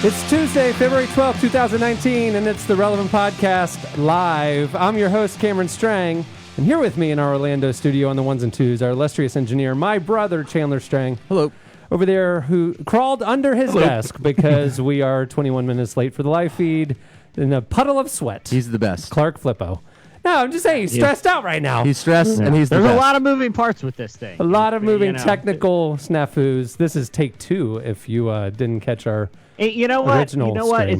It's Tuesday, February 12th, 2019, and it's the Relevant Podcast Live. I'm your host, Cameron Strang, and here with me in our Orlando studio on the ones and twos, our illustrious engineer, my brother, Chandler Strang. Hello. Over there, who crawled under his desk because we are 21 minutes late for the live feed in a puddle of sweat. He's the best. Clark Flippo. No, I'm just saying, he's stressed out right now. He's stressed, and he's the There's best. a lot of moving parts with this thing. A lot of moving technical snafus. This is take two if you didn't catch our You know what? original You know what? stream.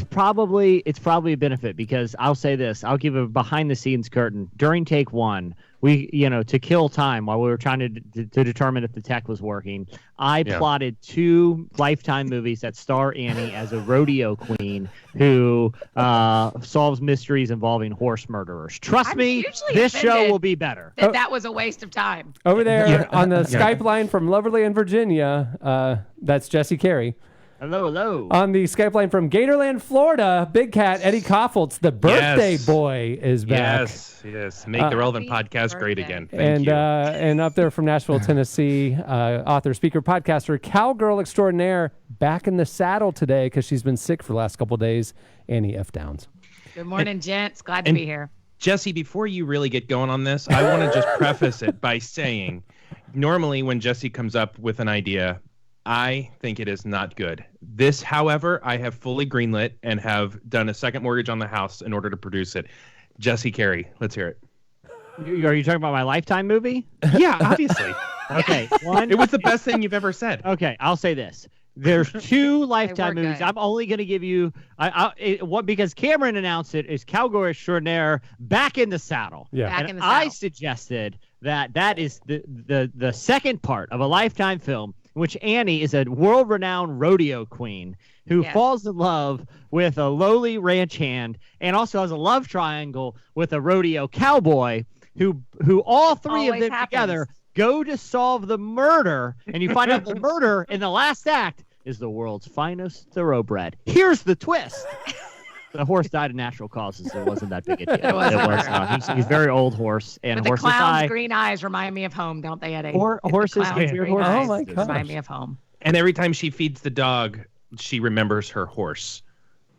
It's probably a benefit because I'll say this. I'll give a behind the scenes curtain. During take one, we, to kill time while we were trying to determine if the tech was working, I plotted two Lifetime movies that star Annie as a rodeo queen who solves mysteries involving horse murderers. Trust me, this show will be better. That was a waste of time. Over there on the Skype line from Loverland, Virginia, that's Jesse Carey. Hello. On the Skype line from Gatorland, Florida, Big Cat, Eddie Koffoltz, the birthday boy, is back. Yes. Make the Relevant Podcast great again. Thank you. And up there from Nashville, Tennessee, author, speaker, podcaster, cowgirl extraordinaire, back in the saddle today because she's been sick for the last couple of days, Annie F. Downs. Good morning, gents. Glad to be here. Jesse, before you really get going on this, I want to just preface it by saying, normally when Jesse comes up with an idea, I think it is not good. This, however, I have fully greenlit and have done a second mortgage on the house in order to produce it. Jesse Carey, let's hear it. Are you talking about my Lifetime movie? Yeah, obviously. Okay. It was the best thing you've ever said. Okay, I'll say this. There's two Lifetime were movies. good. I'm only going to give you because Cameron announced it is Cowgirl Extraordinaire back in the saddle. Yeah. Back And in the I saddle. suggested that is the second part of a Lifetime film in which Annie is a world-renowned rodeo queen who falls in love with a lowly ranch hand and also has a love triangle with a rodeo cowboy who all three of Always them happens. together go to solve the murder, and you find out the murder in the last act is the world's finest thoroughbred. Here's the twist. The horse died of natural causes. It wasn't that big a deal. It wasn't. He's a very old horse, and But the horses clown's die. green eyes remind me of home, don't they, Eddie? Horses, The clown's weird green horses. eyes Oh, my gosh. remind me of home. And every time she feeds the dog, she remembers her horse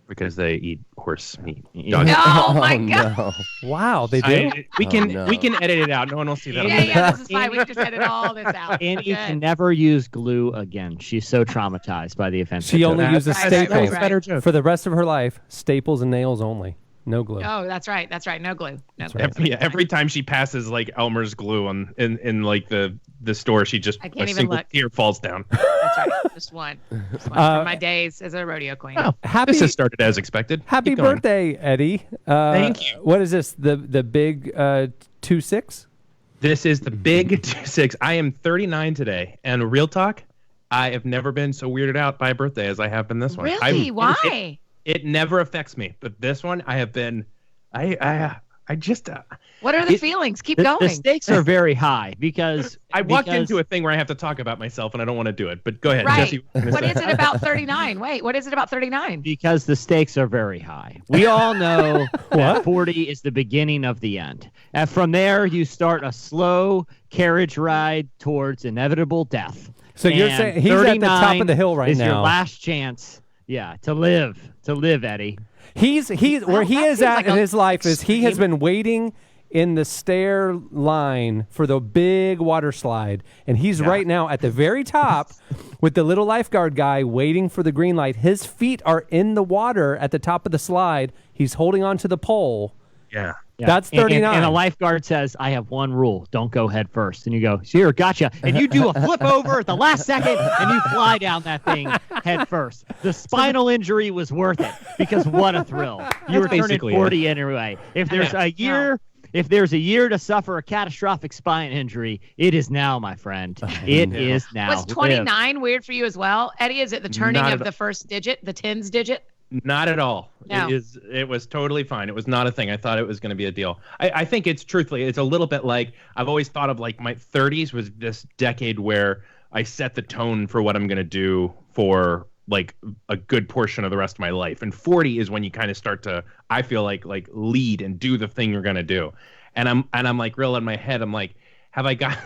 because they eat horse meat. Dog. Oh, my God. No. Wow, they do? We can no. we can edit it out. No one will see that. Yeah, this is fine. We can just edit all this out. Annie Good. can never use glue again. She's so traumatized by the offense. She only uses Right, staples right. Better joke. for the rest of her life. Staples and nails only. No glue. Oh, that's right. No glue. No glue. Every time she passes like Elmer's glue in like the store, she just I can't a even single look. tear falls down. That's right. Just one. From my days as a rodeo queen. Oh, Happy this has started as expected. Happy Keep going. birthday, Eddie. Thank you. What is this? The big 2-6? This is the big 2-6. I am 39 today, and real talk, I have never been so weirded out by a birthday as I have been this one. Really? Why? It never affects me, but this one I have been. I just. What are the feelings? Keep going. The stakes are very high because I walked into a thing where I have to talk about myself, and I don't want to do it. But go ahead, Right. Jesse. What is it about 39? Wait, what is it about 39? because the stakes are very high. We all know that 40 is the beginning of the end. And from there, you start a slow carriage ride towards inevitable death. So you're And saying he's at the top of 39 the hill right is now. your last chance, to live, Eddie. He's where he that is seems at like in a his life is he has extreme. been waiting in the stair line for the big water slide, and he's right now at the very top with the little lifeguard guy waiting for the green light. His feet are in the water at the top of the slide. He's holding on to the pole. Yeah. Yeah. That's 39. And a lifeguard says, I have one rule. Don't go head first. And you go, sure, gotcha. And you do a flip over at the last second, and you fly down that thing head first. The spinal injury was worth it because what a thrill. You were turning basically 40 anyway. If there's a year... If there's a year to suffer a catastrophic spine injury, it is now, my friend. It is now. Was 29 weird for you as well? Eddie, is it the turning Not of at the first digit, the tens digit? Not at all. No. It was totally fine. It was not a thing. I thought it was going to be a deal. I think it's truthfully, it's a little bit like I've always thought of like my 30s was this decade where I set the tone for what I'm going to do for like a good portion of the rest of my life. And 40 is when you kind of start to, I feel like lead and do the thing you're going to do. And I'm like real in my head. I'm like, have I got?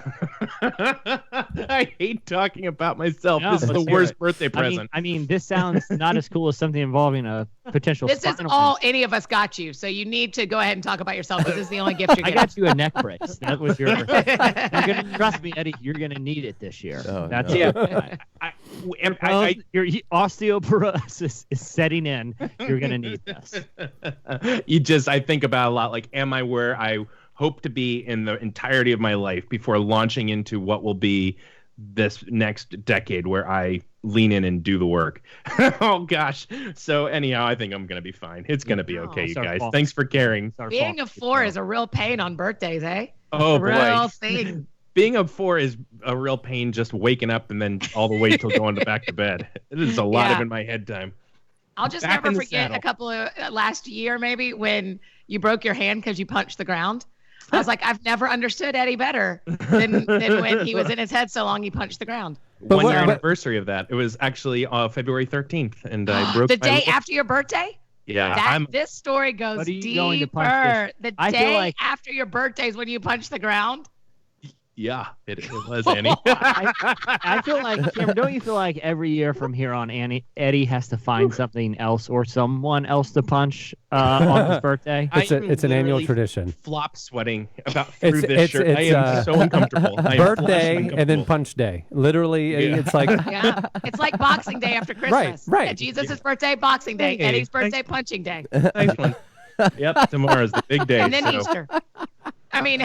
I hate talking about myself. No, this is the worst birthday present. I mean, this sounds not as cool as something involving a potential. This is all any of us got you, so you need to go ahead and talk about yourself because this is the only gift you're I getting. got you a neck brace. That was your. Trust me, Eddie. You're gonna need it this year. Oh, That's no. your osteoporosis is setting in. You're gonna need this. I think about a lot. Like, am I where I hope to be in the entirety of my life before launching into what will be this next decade where I lean in and do the work? Oh gosh. So anyhow, I think I'm gonna be fine. It's gonna be okay, you guys. Thanks for caring. Being a 4 is a real pain on birthdays, eh? Oh boy. Real thing. Being a 4 is a real pain, just waking up and then all the way till going back to bed. It is a lot of in my head time. I'll just Back never in the forget saddle. a couple of last year maybe when you broke your hand because you punched the ground. I was like, I've never understood Eddie better than when he was in his head so long he punched the ground. One year anniversary of that. It was actually February 13th, and I broke the my day leg. after your birthday? Yeah, This story goes What are you going to punch deeper. this? The I feel day like- after your birthday is when you punched the ground. Yeah, it was Annie. I feel like, Cameron, don't you feel like every year from here on, Eddie has to find something else or someone else to punch on his birthday? It's an annual literally tradition. Flop sweating about through this It's- shirt. I it's, am so uncomfortable. I am Birthday flushing and then uncomfortable. punch day. Literally, it's like Yeah. It's like Boxing Day after Christmas. right. Yeah, Jesus' birthday, Boxing Day. Hey, Eddie's birthday, punching day. Nice one. Yep, tomorrow's the big day. And then so. Easter. I mean,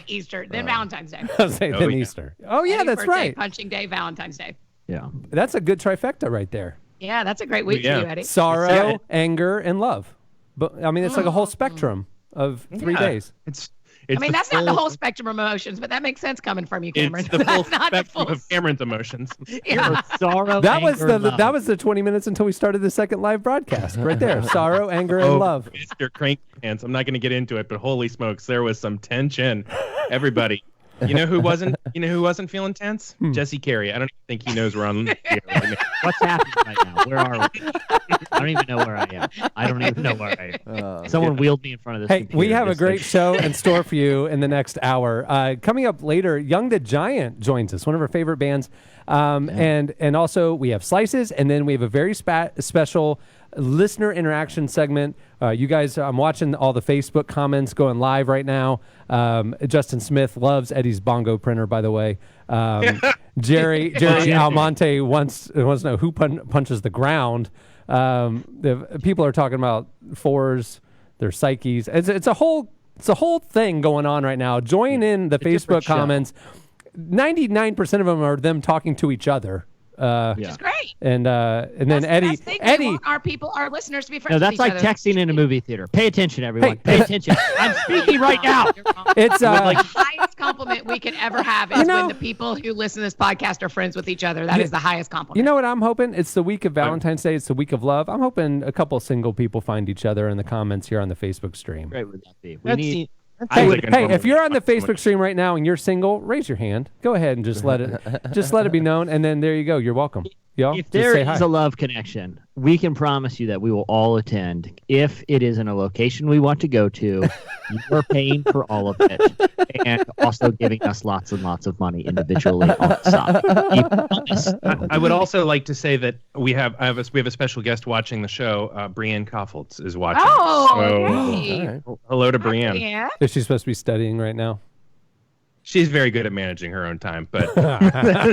Easter, then Valentine's Day. I'll say then yeah. Easter. Oh yeah, Eddie's that's birthday, right. Punching Day, Valentine's Day. Yeah. That's a good trifecta right there. Yeah, that's a great week Yeah. for you, Eddie. Sorrow, Yeah. anger, and love. But I mean, it's like a whole spectrum of 3 Yeah. days. I mean, that's not the whole spectrum of emotions, but that makes sense coming from you, Cameron. It's the full That's not the spectrum full. of Cameron's emotions. Yeah. Sorrow. That was anger, the love. that was the 20 minutes until we started the second live broadcast. Right there. Sorrow, anger, and love. Mr. Cranky Pants. I'm not going to get into it, but holy smokes, there was some tension. Everybody. You know who wasn't feeling tense? Jesse Carey. I don't even think he knows we're on. What's happening right now? Where are we? I don't even know where I am. I don't even know where I am. Someone wheeled me in front of this Hey, computer. we have a This great thing- show in store for you in the next hour. Coming up later, Young the Giant joins us, one of our favorite bands. And also we have Slices, and then we have a very special listener interaction segment. You guys, I'm watching all the Facebook comments going live right now. Justin Smith loves Eddie's bongo printer, by the way. Jerry Almonte wants to know who punches the ground. The people are talking about 4s, their psyches. It's a whole thing going on right now. Join in the Facebook show. comments. 99% of them are them talking to each other. Which is great. And then That's the Eddie, best thing. We Eddie, want our listeners to be friends No, with that's each like other. texting in a movie theater. Pay attention, everyone. Hey. Pay attention. I'm speaking right now. it's the highest compliment we can ever have is when the people who listen to this podcast are friends with each other. That is the highest compliment. you know what I'm hoping? It's the week of Valentine's Day. It's the week of love. I'm hoping a couple single people find each other in the comments here on the Facebook stream. Great would that be? We That's need. Hey, if you're on the Facebook stream right now and you're single, raise your hand. Go ahead and just let it be known, and then there you go. You're welcome. Y'all, If just there say is hi. a love connection, we can promise you that we will all attend. If it is in a location we want to go to, you're paying for all of it, and also giving us lots and lots of money individually on the side. We promise. I would also like to say that we have a special guest watching the show. Brianne Koffoltz is watching. Oh, So, hey. hello to Brianne. Yeah. Is she supposed to be studying right now? She's very good at managing her own time, but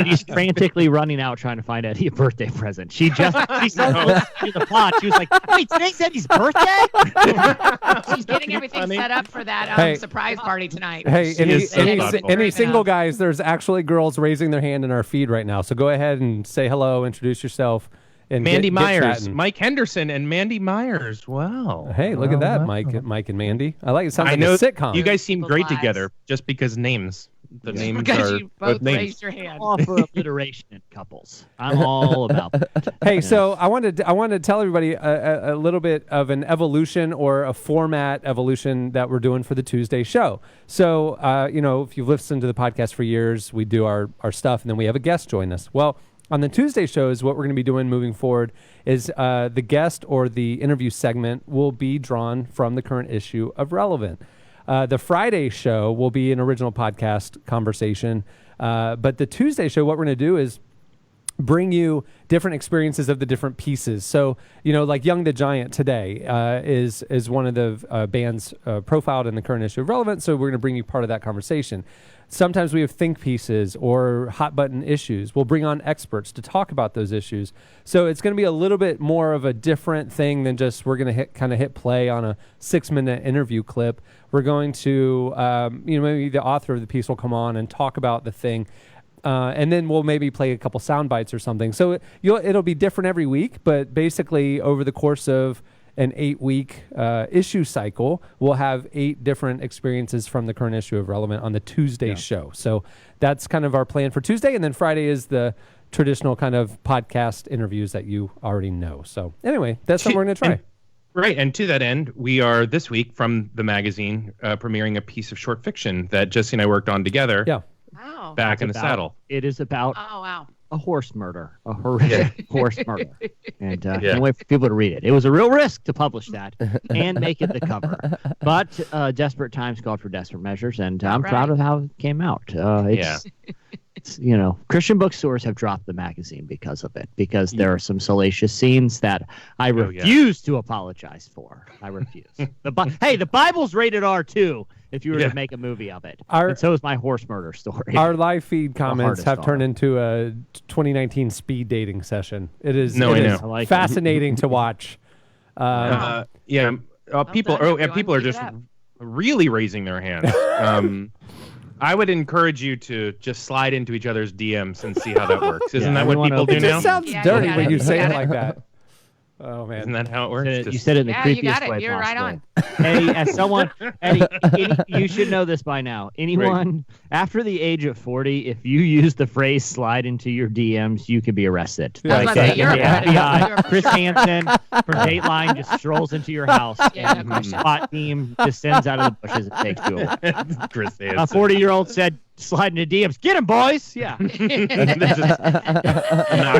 She's frantically running out trying to find Eddie a birthday present. She saw the plot. She was like, "Wait, today's Eddie's birthday?" She's getting everything funny. set up for that Hey. surprise party tonight. Hey, She any, is so any, thoughtful. any Right single now. guys, there's actually girls raising their hand in our feed right now. So go ahead and say hello, introduce yourself. And Mandy get Myers, chatting. Mike Henderson, and Mandy Myers. Wow. Hey, look at that, wow. Mike and Mandy. I like it. Sounds I like know a sitcom. you guys seem People's great lives. together just because names. The names because are you both both names. raised your hand. All for alliteration in couples. I'm all about that. Hey, so I wanted to tell everybody a little bit of an evolution or a format evolution that we're doing for the Tuesday show. So, if you've listened to the podcast for years, we do our stuff, and then we have a guest join us. Well, on the Tuesday shows, what we're going to be doing moving forward is the guest or the interview segment will be drawn from the current issue of Relevant. The Friday show will be an original podcast conversation. But the Tuesday show, what we're going to do is bring you different experiences of the different pieces. So, like Young the Giant today is one of the bands profiled in the current issue of Relevant. So we're going to bring you part of that conversation. Sometimes we have think pieces or hot button issues. We'll bring on experts to talk about those issues. So it's going to be a little bit more of a different thing than just we're going to hit play on a 6-minute interview clip. We're going to, maybe the author of the piece will come on and talk about the thing. And then we'll maybe play a couple sound bites or something. So it'll be different every week, but basically over the course of an 8-week issue cycle, we'll have 8 different experiences from the current issue of Relevant on the Tuesday show. So that's kind of our plan for Tuesday. And then Friday is the traditional kind of podcast interviews that you already know. So anyway, that's what we're going to try. Right. And to that end, we are this week from the magazine premiering a piece of short fiction that Jesse and I worked on together. Yeah. Wow. Back in the saddle. It is about wow. a horse murder, a horrific horse murder. And can't wait for people to read it. It was a real risk to publish that and make it the cover. But desperate times called for desperate measures, and I'm proud of how it came out. It's Christian bookstores have dropped the magazine because of it, because there are some salacious scenes that I refuse to apologize for. I refuse. The Bible's rated R too. If you were to make a movie of it. And so is my horse murder story. Our live feed comments have turned into a 2019 speed dating session. It is fascinating to watch. People are just really raising their hands. I would encourage you to just slide into each other's DMs and see how that works. Isn't that what people do now? It sounds dirty when you say it like that. Oh man, isn't that how it works? You said it in the creepiest you got it. way You're possible. right on. Eddie, you should know this by now. Anyone after the age of 40, if you use the phrase "slide into your DMs," you can be arrested. I was about to say, you're a FBI. Chris Hansen from Dateline just strolls into your house, and your SWAT team descends out of the bushes and takes you away. Chris Hansen. A 40-year-old said, "Slide into DMs. Get him, boys!" Yeah. Knock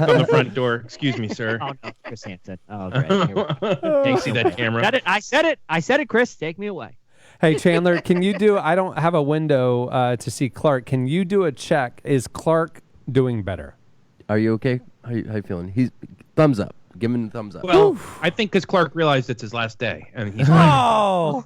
on the front door. Excuse me, sir. Oh no, Chris Hansen. Oh great. Can you see that camera? I said it, Chris. Take me away. Hey, Chandler, can you do, I don't have a window to see Clark. Can you do a check? Is Clark doing better? Are you okay? How you feeling? He's thumbs up. Give him the thumbs up. Well, I think because Clark realized it's his last day, and he's finally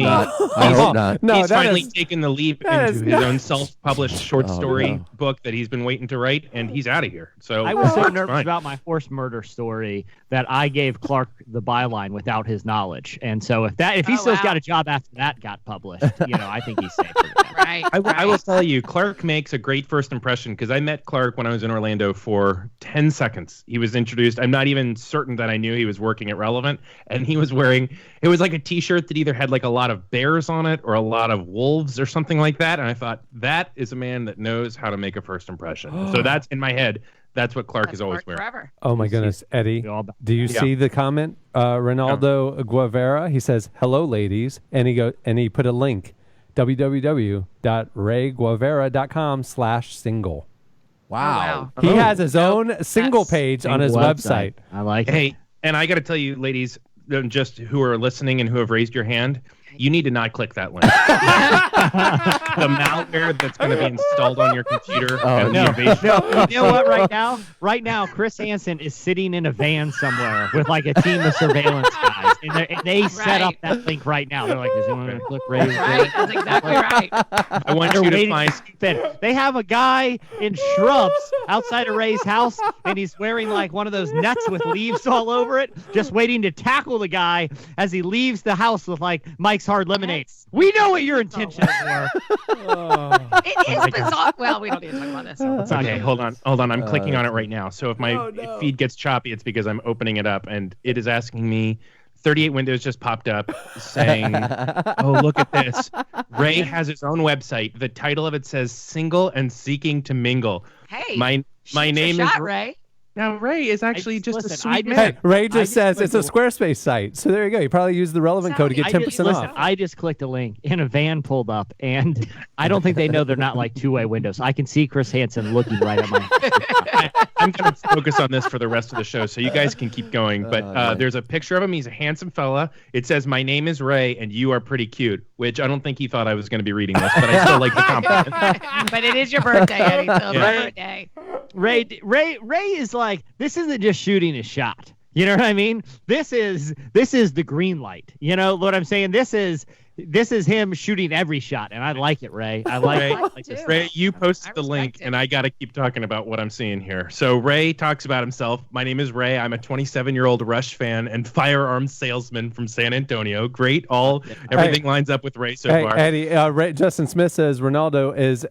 I hope not. No, he's finally taken the leap into his own self-published short story book that he's been waiting to write, and he's out of here. So I was so nervous about my horse murder story that I gave Clark the byline without his knowledge, and so if he still's got a job after that got published, I think he's safe. Right. I will tell you, Clark makes a great first impression because I met Clark when I was in Orlando for 10 seconds. He was introduced. I'm not even certain that I knew he was working at Relevant, and he was wearing, it was like a t-shirt that either had like a lot of bears on it or a lot of wolves or something like that. And I thought, that is a man that knows how to make a first impression. So that's in my head. That's what Clark is always wearing. Forever. Oh my goodness, Eddie, do you see the comment? Ronaldo Guevara, he says, "Hello, ladies," and he put a link, www.rayguevara.com/single. Wow. He has his own single page on his website. I like it. Hey, and I got to tell you, ladies, just who are listening and who have raised your hand, you need to not click that link. The malware that's going to be installed on your computer. No. You know what? Right now, Chris Hansen is sitting in a van somewhere with like a team of surveillance guys, and they set up that link right now. They're like, "Is anyone going to click Ray?" Right. That's exactly right. I want you to find. They have a guy in shrubs outside of Ray's house, and he's wearing like one of those nets with leaves all over it, just waiting to tackle the guy as he leaves the house with like Mike's Hard Lemonade. We know what your intentions were. It is bizarre. Well, we don't need to talk about this. Okay, hold on. I'm clicking on it right now. So if my feed gets choppy, it's because I'm opening it up, and it is asking me. 38 Windows just popped up saying, "Oh, look at this. Ray has his own website. The title of it says Single and Seeking to Mingle." Hey, my name is Ray. Now, Ray is actually a sweet man. Hey, Ray just says it's a Squarespace site. So there you go. You probably use the relevant code to get 10% off. I just clicked a link, and a van pulled up, and I don't think they know they're not like two-way windows. I can see Chris Hansen looking right at my... I'm going to focus on this for the rest of the show, so you guys can keep going. But there's a picture of him. He's a handsome fella. It says, "My name is Ray, and you are pretty cute," which I don't think he thought I was going to be reading this, but I still like the compliment. But it is your birthday, Eddie. So it's my birthday. Ray is like, this isn't just shooting a shot. You know what I mean? This is the green light. You know what I'm saying? This is him shooting every shot, and I like it, Ray. I like this. Ray, you posted the link, and I got to keep talking about what I'm seeing here. So Ray talks about himself. My name is Ray. I'm a 27-year-old Rush fan and firearms salesman from San Antonio. Great. Everything lines up with Ray so far. Eddie, Justin Smith says Ronaldo is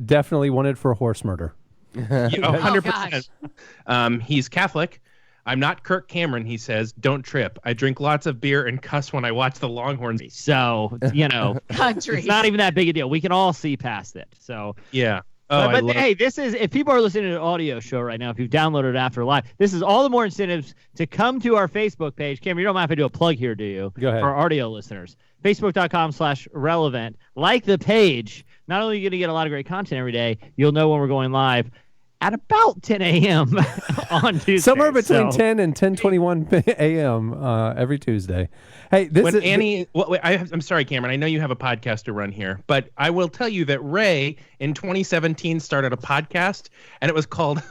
definitely wanted for horse murder. 100%. He's Catholic. I'm not Kirk Cameron, he says. Don't trip. I drink lots of beer and cuss when I watch the Longhorns. So, it's not even that big a deal. We can all see past it. So yeah. But hey, this is, if people are listening to an audio show right now, if you've downloaded it after live, this is all the more incentives to come to our Facebook page. Cameron, you don't have to do a plug here, do you? Go ahead. For our audio listeners. Facebook.com/relevant. Like the page. Not only are you going to get a lot of great content every day, you'll know when we're going live at about 10 a.m. on Tuesday. Somewhere between 10 and 10:21 a.m. Every Tuesday. Hey, I'm sorry, Cameron. I know you have a podcast to run here, but I will tell you that Ray in 2017 started a podcast, and it was called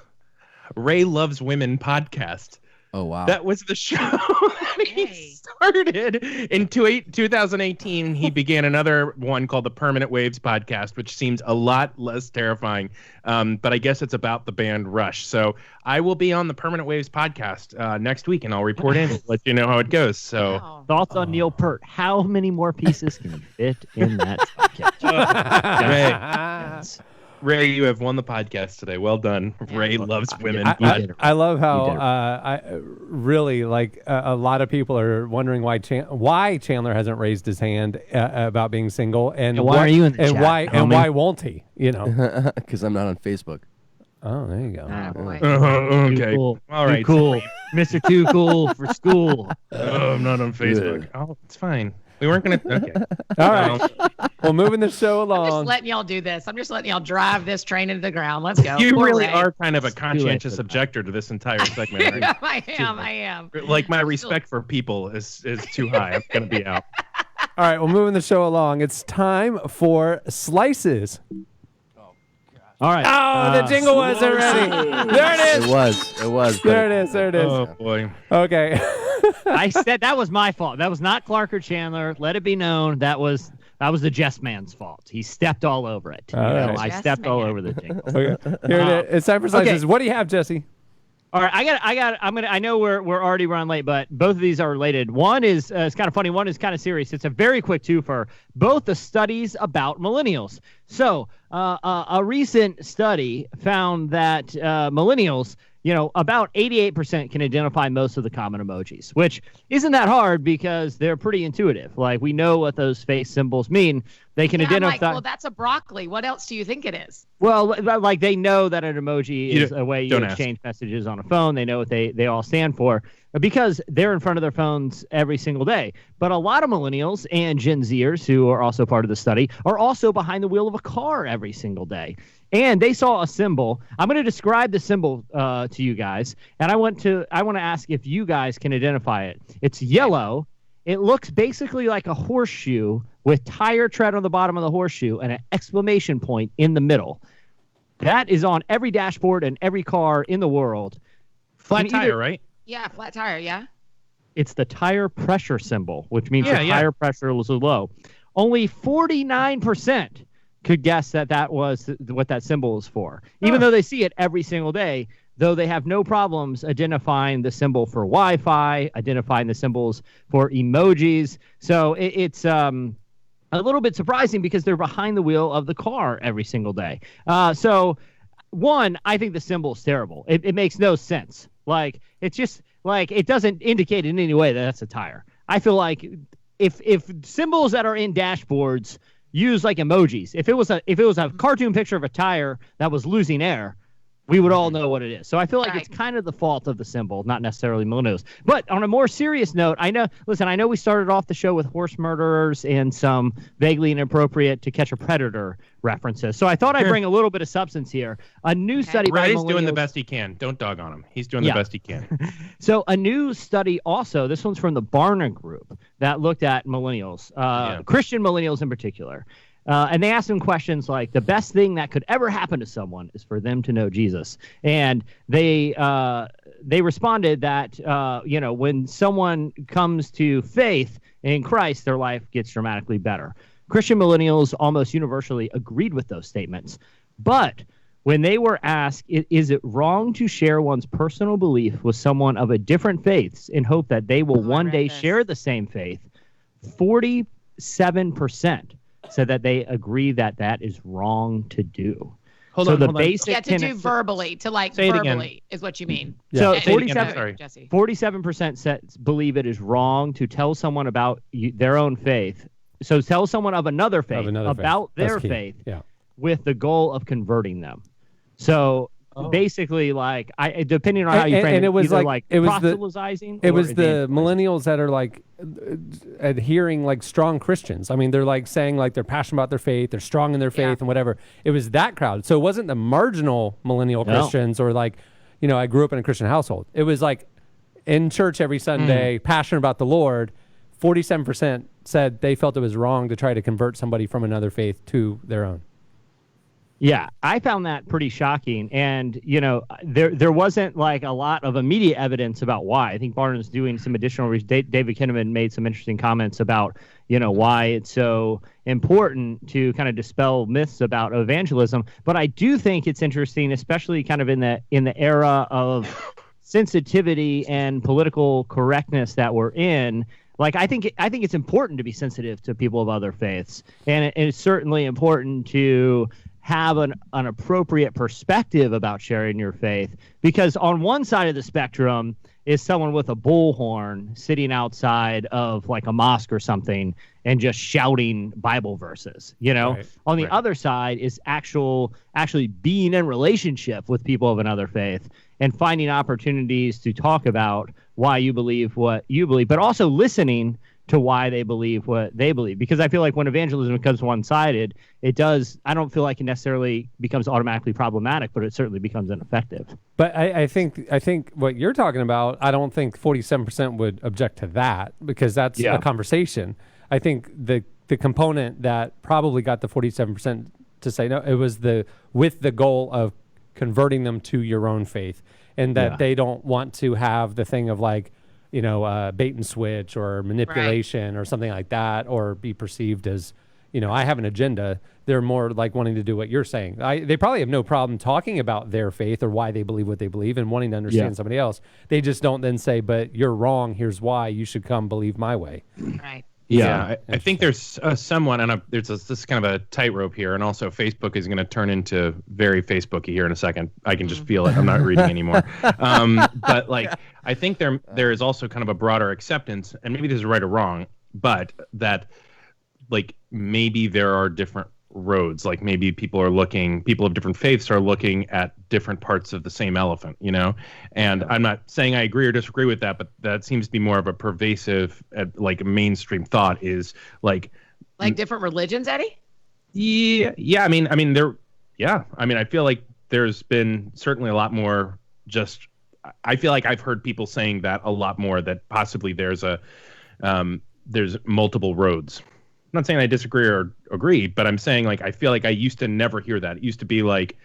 Ray Loves Women Podcast. Oh, wow. That was the show that he started. In 2018, he began another one called the Permanent Waves Podcast, which seems a lot less terrifying. But I guess it's about the band Rush. So I will be on the Permanent Waves Podcast next week, and I'll report in and let you know how it goes. So Thoughts on Neil Peart. How many more pieces can you fit in that podcast? Ray, you have won the podcast today. Well done. Ray loves women. I love how I really like a lot of people are wondering why Chandler hasn't raised his hand about being single, and why are you in the and chat, why homie? and why won't he? You know, Because I'm not on Facebook. Oh, there you go. Oh, boy. Okay. Cool. All right. Too cool. Mr. Too Cool for school. I'm not on Facebook. Oh, it's fine. We weren't going to. Okay. All right. Well, moving the show I'm just along. letting y'all do this. I'm just letting y'all drive this train into the ground. Let's go. You Poor really Ray. are kind of a conscientious objector to this entire segment. Right? I am. Like, my respect for people is too high. I'm going to be out. All right. Well, moving the show along. It's time for slices. All right. Oh, the jingle wasn't ready. There it is. It was. There it is. There it is. Oh, boy. Okay. I said that was my fault. That was not Clark or Chandler. Let it be known that was the Jess Man's fault. He stepped all over it. Right. I stepped all over the jingle. Okay. Here it is. It's time for slices. Okay. What do you have, Jesse? All right, I know we're already running late, but both of these are related. One is it's kind of funny. One is kind of serious. It's a very quick twofer. Both the studies about millennials. So a recent study found that millennials, about 88% can identify most of the common emojis, which isn't that hard because they're pretty intuitive. Like, we know what those face symbols mean. They can identify. I'm like, well, that's a broccoli. What else do you think it is? Well, like, they know that an emoji is a way you don't exchange messages on a phone. They know what they all stand for because they're in front of their phones every single day. But a lot of millennials and Gen Zers, who are also part of the study, are also behind the wheel of a car every single day. And they saw a symbol. I'm going to describe the symbol to you guys, and I want to ask if you guys can identify it. It's yellow. It looks basically like a horseshoe with tire tread on the bottom of the horseshoe and an exclamation point in the middle. That is on every dashboard and every car in the world. Flat tire, right? Yeah, flat tire, yeah. It's the tire pressure symbol, which means Yeah, the tire pressure was low. Only 49% could guess that was what that symbol is for, even though they see it every single day, though they have no problems identifying the symbol for Wi-Fi, identifying the symbols for emojis. So it's a little bit surprising because they're behind the wheel of the car every single day. So, one, I think the symbol is terrible. It makes no sense. Like, it's just like, it doesn't indicate in any way that that's a tire. I feel like if symbols that are in dashboards use like emojis, if it was a cartoon picture of a tire that was losing air, we would all know what it is. So I feel like Right. it's kind of the fault of the symbol, not necessarily millennials. But on a more serious note, I know we started off the show with horse murderers and some vaguely inappropriate To Catch a Predator references. So I thought I'd bring a little bit of substance here. A new study by Ray's doing the millennials- best he can. Don't dog on him. He's doing the best he can. So a new study also, this one's from the Barna Group, that looked at millennials, Christian millennials in particular. And they asked them questions like, the best thing that could ever happen to someone is for them to know Jesus. And they responded that, when someone comes to faith in Christ, their life gets dramatically better. Christian millennials almost universally agreed with those statements. But when they were asked, is it wrong to share one's personal belief with someone of a different faiths in hope that they will one day share the same faith, 47% said that they agree that that is wrong to do. Hold on. Yeah, to do verbally, to like Say it verbally again. is what you mean. So And- 47 sorry. Jesse. 47% believe it is wrong to tell someone about their own faith. So tell someone of another faith about That's their key. faith Yeah. with the goal of converting them. So basically, like, depending on how you frame and it, it was either like it was the proselytizing. it or was the evangelizing. millennials that are like adhering like strong Christians. I mean, they're like saying like they're passionate about their faith, they're strong in their faith and whatever. It was that crowd. So it wasn't the marginal millennial Christians or like, I grew up in a Christian household. It was like in church every Sunday, passionate about the Lord. 47% said they felt it was wrong to try to convert somebody from another faith to their own. Yeah, I found that pretty shocking. And, there wasn't like a lot of immediate evidence about why. I think Barna's doing some additional research. David Kinnaman made some interesting comments about, why it's so important to kind of dispel myths about evangelism. But I do think it's interesting, especially kind of in the era of sensitivity and political correctness that we're in. Like, I think it's important to be sensitive to people of other faiths. And it's certainly important to have an appropriate perspective about sharing your faith, because on one side of the spectrum is someone with a bullhorn sitting outside of like a mosque or something and just shouting Bible verses, Right, on the other side is actually being in relationship with people of another faith and finding opportunities to talk about why you believe what you believe, but also listening to why they believe what they believe. Because I feel like when evangelism becomes one-sided, I don't feel like it necessarily becomes automatically problematic, but it certainly becomes ineffective. But I think what you're talking about, I don't think 47% would object to that, because that's a conversation. I think the component that probably got the 47% to say no, it was with the goal of converting them to your own faith, and that they don't want to have the thing of like, bait and switch or manipulation or something like that, or be perceived as, I have an agenda. They're more like wanting to do what you're saying. They probably have no problem talking about their faith or why they believe what they believe and wanting to understand somebody else. They just don't then say, but you're wrong. Here's why you should come believe my way. Right. Yeah, I think there's someone, and this is kind of a tightrope here, and also Facebook is going to turn into very Facebooky here in a second. I can just feel it. I'm not reading anymore. But like, I think there is also kind of a broader acceptance, and maybe this is right or wrong, but that like maybe there are different roads. Like maybe people of different faiths are looking at different parts of the same elephant, And I'm not saying I agree or disagree with that, but that seems to be more of a pervasive, like mainstream thought is like different religions, Eddie? Yeah. I mean, I feel like there's been certainly a lot more I feel like I've heard people saying that a lot more, that possibly there's multiple roads. I'm not saying I disagree or agree, but I'm saying like I feel like I used to never hear that. It used to be like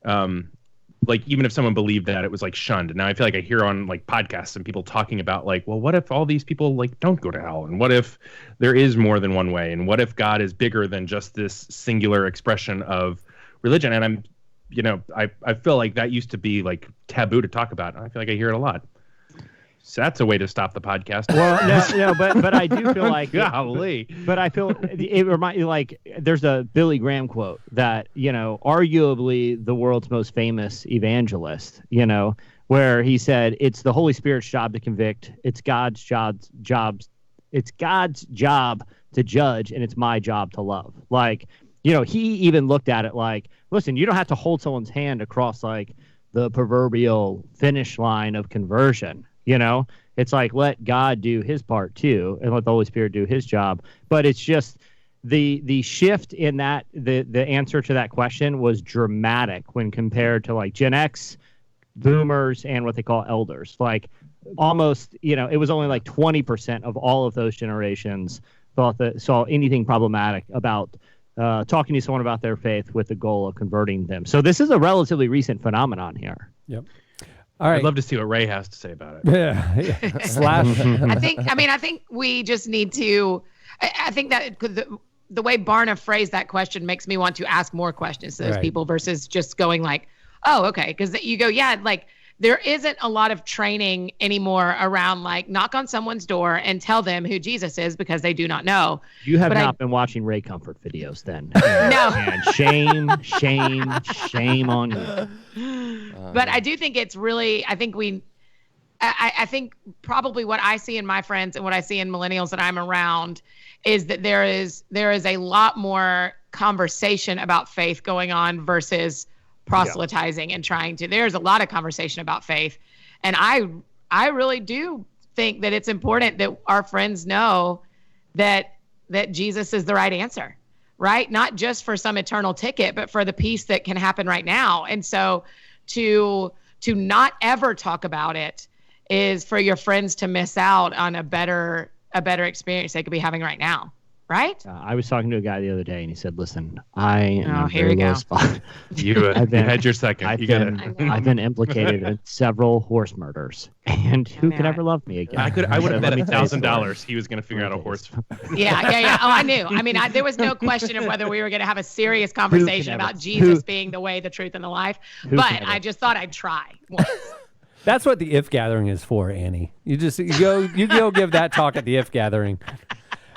even if someone believed that, it was like shunned. And now I feel like I hear on like podcasts and people talking about like, well, what if all these people like don't go to hell? And what if there is more than one way? And what if God is bigger than just this singular expression of religion? And I feel like that used to be like taboo to talk about. And I feel like I hear it a lot. So that's a way to stop the podcast. Well, but I do feel like golly. But I feel it reminds you, like, there's a Billy Graham quote that, arguably the world's most famous evangelist, where he said, it's the Holy Spirit's job to convict, it's God's job to judge, and it's my job to love. Like, he even looked at it like, listen, you don't have to hold someone's hand across like the proverbial finish line of conversion. You know, it's like, let God do his part too, and let the Holy Spirit do his job. But it's just the shift in that the answer to that question was dramatic when compared to like Gen X, boomers, and what they call elders. Like almost, it was only like 20% of all of those generations saw anything problematic about talking to someone about their faith with the goal of converting them. So this is a relatively recent phenomenon here. Yep. All right. I'd love to see what Ray has to say about it. Yeah. Slash. I think we just need to. I think that the way Barna phrased that question makes me want to ask more questions to those people versus just going like, oh, okay. Because you go, yeah, like there isn't a lot of training anymore around like knock on someone's door and tell them who Jesus is because they do not know. You have not been watching Ray Comfort videos then. No. And shame on you. But I do think it's really, I think probably what I see in my friends and what I see in millennials that I'm around is that there is a lot more conversation about faith going on versus proselytizing and there's a lot of conversation about faith. And I really do think that it's important that our friends know that Jesus is the right answer, right? Not just for some eternal ticket, but for the peace that can happen right now. And so to not ever talk about it is for your friends to miss out on a better experience they could be having right now. Right? I was talking to a guy the other day, and he said, "Listen, I am here we go. spot. You had your second. I've been implicated in several horse murders, and who could ever love me again?" I would have bet $1,000 he was going to figure out a horse. Yeah. Oh, I knew. I mean, there was no question of whether we were going to have a serious conversation about Jesus being the way, the truth, and the life. But I just thought I'd try once. That's what the If Gathering is for, Annie. You go give that talk at the If Gathering.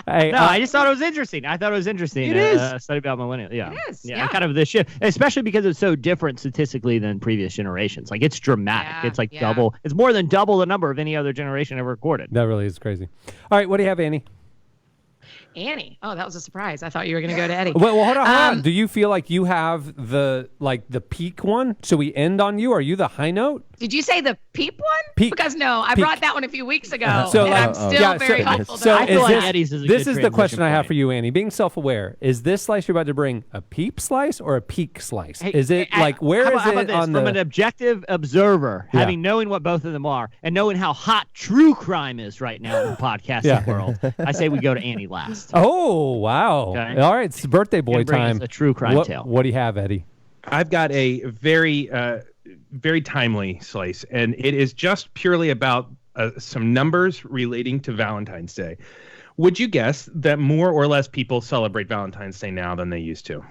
Hey, I just thought it was interesting. It is a study about millennials. Yeah, it is. Yeah, kind of the shift, especially because it's so different statistically than previous generations. Like it's dramatic. Yeah, it's like double. It's more than double the number of any other generation ever recorded. That really is crazy. All right, what do you have, Annie? Annie. Oh, that was a surprise. I thought you were going to go to Eddie. Well, hold on. Do you feel like you have the peak one? Should we end on you? Are you the high note? Did you say the peep one? Peak. Because no, I brought that one a few weeks ago, I'm still very hopeful. I feel like Eddie's is a this good is the question I have point. for you, Annie. Being self-aware, is this slice you're about to bring a peep slice or a peak slice? Is it where is it on from an objective observer, knowing what both of them are, and knowing how hot true crime is right now in the podcasting world? I say we go to Annie last. Oh, wow. Okay. All right, it's birthday boy time. A true crime tale. What do you have, Eddie? I've got a very, very timely slice, and it is just purely about some numbers relating to Valentine's Day. Would you guess that more or less people celebrate Valentine's Day now than they used to?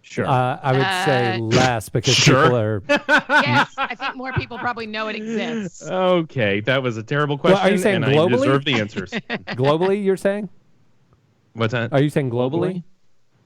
Sure. I would say less because people are... Yes, I think more people probably know it exists. Okay, that was a terrible question, are you saying and globally? I deserve the answers. Globally, you're saying? What's that? Are you saying globally?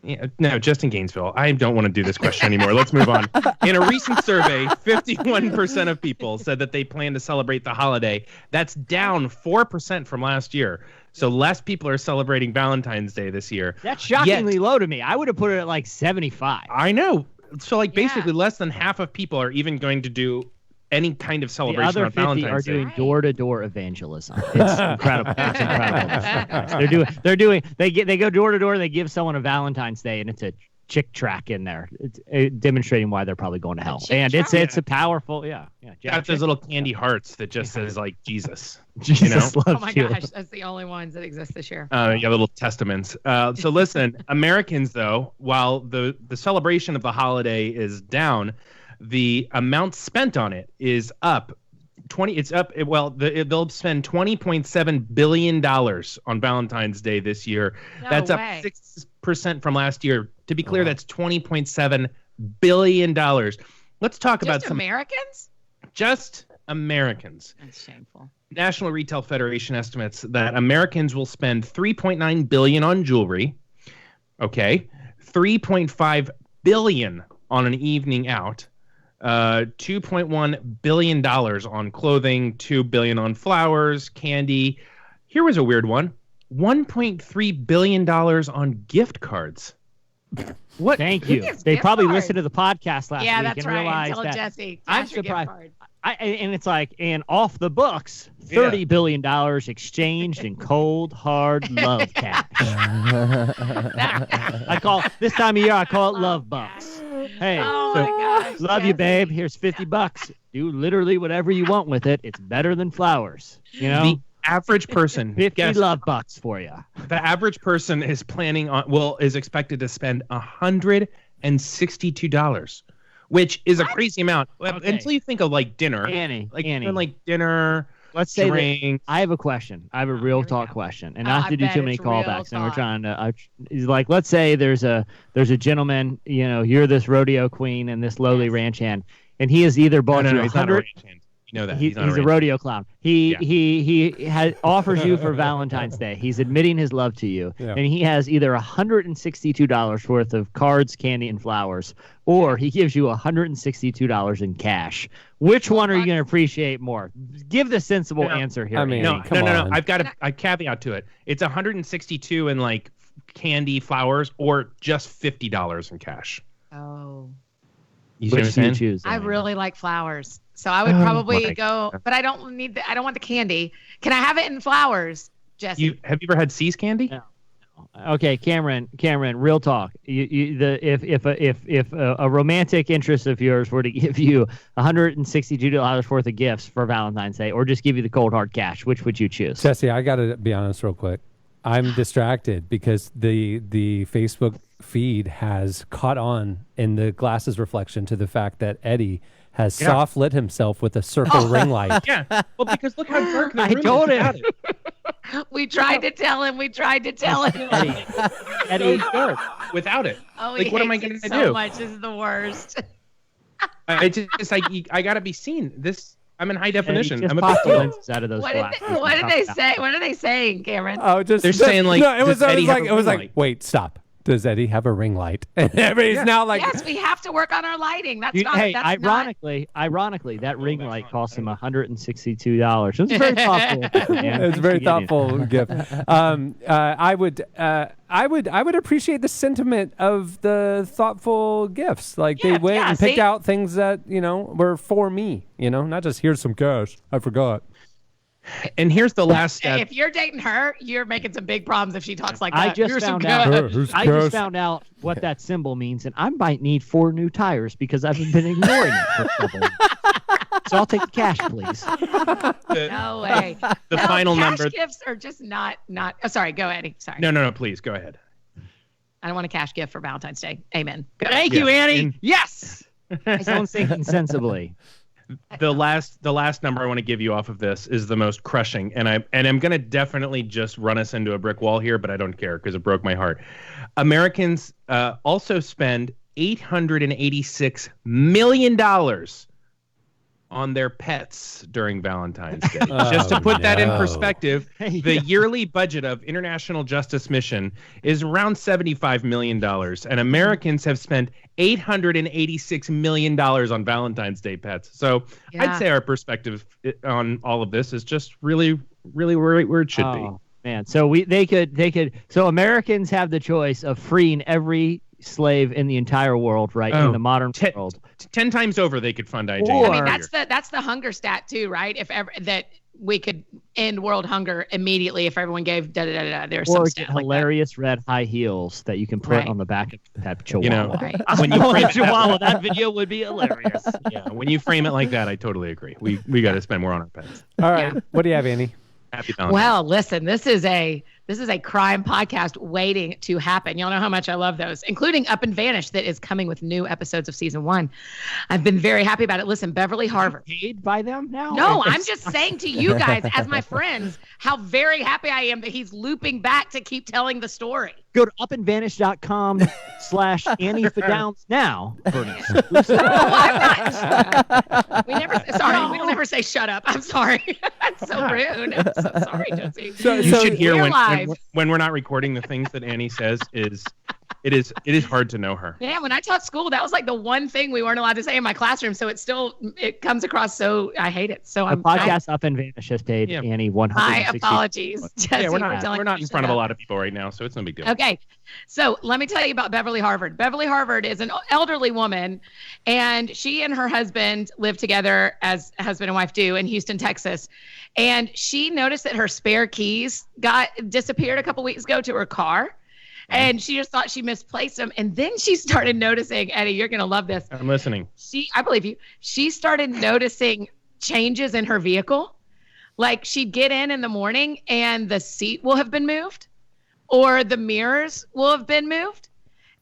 Yeah, no, just in Gainesville. I don't want to do this question anymore. Let's move on. In a recent survey, 51% of people said that they plan to celebrate the holiday. That's down 4% from last year. So less people are celebrating Valentine's Day this year. That's shockingly low to me. I would have put it at like 75. I know. So basically less than half of people are even going to do any kind of celebration on Valentine's Day. The other 50 are doing door-to-door evangelism. It's incredible. It's incredible. They're doing. They go door to door. They give someone a Valentine's Day, and it's a chick track in there. It's demonstrating why they're probably going to hell. And it's a powerful. Got those little candy hearts that just says like Jesus. Jesus loves Oh my you. gosh, that's the only ones that exist this year. Little testaments. So listen, Americans though, while the celebration of the holiday is down, the amount spent on it is up. They'll spend $20.7 billion on Valentine's Day this year. That's up 6% from last year. To be clear, that's $20.7 billion. Let's talk about some Americans. Just Americans. That's shameful. National Retail Federation estimates that Americans will spend $3.9 billion on jewelry. Okay, $3.5 billion on an evening out. $2.1 billion on clothing, $2 billion on flowers, candy. Here was a weird one. $1.3 billion on gift cards. What? Thank you. Gift They probably card. listened to the podcast last Yeah, week that's and right. realized Tell that Jesse. I'm cash your gift surprised. card. And it's like, and off the books, $30 billion exchanged in cold, hard love cash. I call this time of year. I call it love bucks. Hey, Oh my gosh. love you, Jesse. babe. Here's $50. Do literally whatever you want with it. It's better than flowers. You know, The average person, 50 guess, love bucks for you. the average person is is expected to spend $162, which is a crazy amount. Okay. Until you think of like dinner, Annie, like dinner. let's say that drink. I have a question. I have a real here we talk go. question, and Oh, not I to do bet too many it's real callbacks. And we're talk. trying to. He's like, let's say there's a gentleman. You know, you're this rodeo queen and this lowly Yes. ranch hand, and he has either bought No, you he's not a 100. ranch hand. You know that. He's not a rodeo clown. He Yeah. offers you for Valentine's Day. He's admitting his love to you, Yeah. and he has either $162 worth of cards, candy, and flowers, or he gives you $162 in cash. Which one are you going to appreciate more? Give the sensible No, answer here. I mean, Andy. No, come no. on. I've got a caveat to it. It's 162 in like candy, flowers, or just $50 in cash. Oh. You see what I'm Which do you saying? choose? I Andy? really like flowers, so I would Oh probably my go. But I don't need I don't want the candy. Can I have it in flowers, Jesse? Have you ever had C's candy? No. Okay, Cameron, real talk. If a romantic interest of yours were to give you $162 worth of gifts for Valentine's Day, or just give you the cold hard cash, which would you choose? Jesse, I got to be honest real quick. I'm distracted because the Facebook feed has caught on in the glasses reflection to the fact that Eddie has soft lit himself with a circle ring light. Yeah. Well, because look how dark the I room is told him. without it. We tried to tell him. Eddie, Without it. Oh, Like, he what am I hates gonna it so do? much. This is the worst. I just like I gotta be seen. I'm in high definition. Just I'm a pop big the deal. lenses out of those What glasses. did they say? What are they saying, Cameron? Oh, just They're saying, like, no. It was does Eddie have like a ring light? wait, stop. Does Eddie have a ring light? And everybody's now like, Yes, we have to work on our lighting. That's not. Hey, that's ironically, that ring light cost him $162. It's very thoughtful. Man. it's a very Thanks for thoughtful gift. I would appreciate the sentiment of the thoughtful gifts. Like they went and picked out things that were for me. Not just here's some cash. I forgot. And here's the last step. If you're dating her, you're making some big problems if she talks like I that. just Here's some found out. cash. Who's I cash? just found out what that symbol means, and I might need 4 new tires because I've been ignoring it for a couple. So I'll take the cash, please. No way. The final cash number. gifts are just not. Oh, sorry. Go, Eddie. Sorry. No. Please go ahead. I don't want a cash gift for Valentine's Day. Amen. Go. Thank you, Yeah. Annie. Yes. Someone's thinking sensibly. The last number I want to give you off of this is the most crushing, and I'm gonna definitely just run us into a brick wall here, but I don't care because it broke my heart. Americans also spend $886 million on their pets during Valentine's Day. Just to put that in perspective, the yearly budget of International Justice Mission is around $75 million, and Americans have spent $886 million on Valentine's Day pets. So I'd say our perspective on all of this is just really, really where it should be. Man, so they could. So Americans have the choice of freeing every slave in the entire world, right? In the modern world. 10 times over, they could fund IJ. Or- I mean, that's the hunger stat too, right? If ever that we could end world hunger immediately if everyone gave da da da da. There's some Or stat get like hilarious red high heels that you can put on the back of that chihuahua. You know, Right. when you frame it, chihuahua, that video would be hilarious. yeah, when you frame it like that, I totally agree. We got to spend more on our pets. All right. What do you have, Annie? Happy Valentine's. Well, listen, this is a crime podcast waiting to happen. Y'all know how much I love those, including Up and Vanish that is coming with new episodes of season 1. I've been very happy about it. Listen, Beverly Harvard. Paid by them now? No, I'm just saying to you guys as my friends how very happy I am that he's looping back to keep telling the story. Go to upandvanish.com/Annie for Downs now. For an exclusive. No, I'm not. We don't ever say shut up. I'm sorry. That's so rude. I'm so sorry, Josie. You should hear we're when live. we're not recording the things that Annie says is It is hard to know her. Yeah, when I taught school, that was like the one thing we weren't allowed to say in my classroom. So it comes across so I hate it. So the podcast Up and Vanish has paid Annie 160. My apologies, Jesse, we're not in front of a lot of people right now, so it's no big deal. Okay, so let me tell you about Beverly Harvard. Beverly Harvard is an elderly woman, and she and her husband live together as husband and wife do in Houston, Texas. And she noticed that her spare keys got disappeared a couple weeks ago to her car. And she just thought she misplaced them. And then she started noticing, Eddie, you're going to love this. I'm listening. I believe you. She started noticing changes in her vehicle. Like she'd get in the morning and the seat will have been moved or the mirrors will have been moved.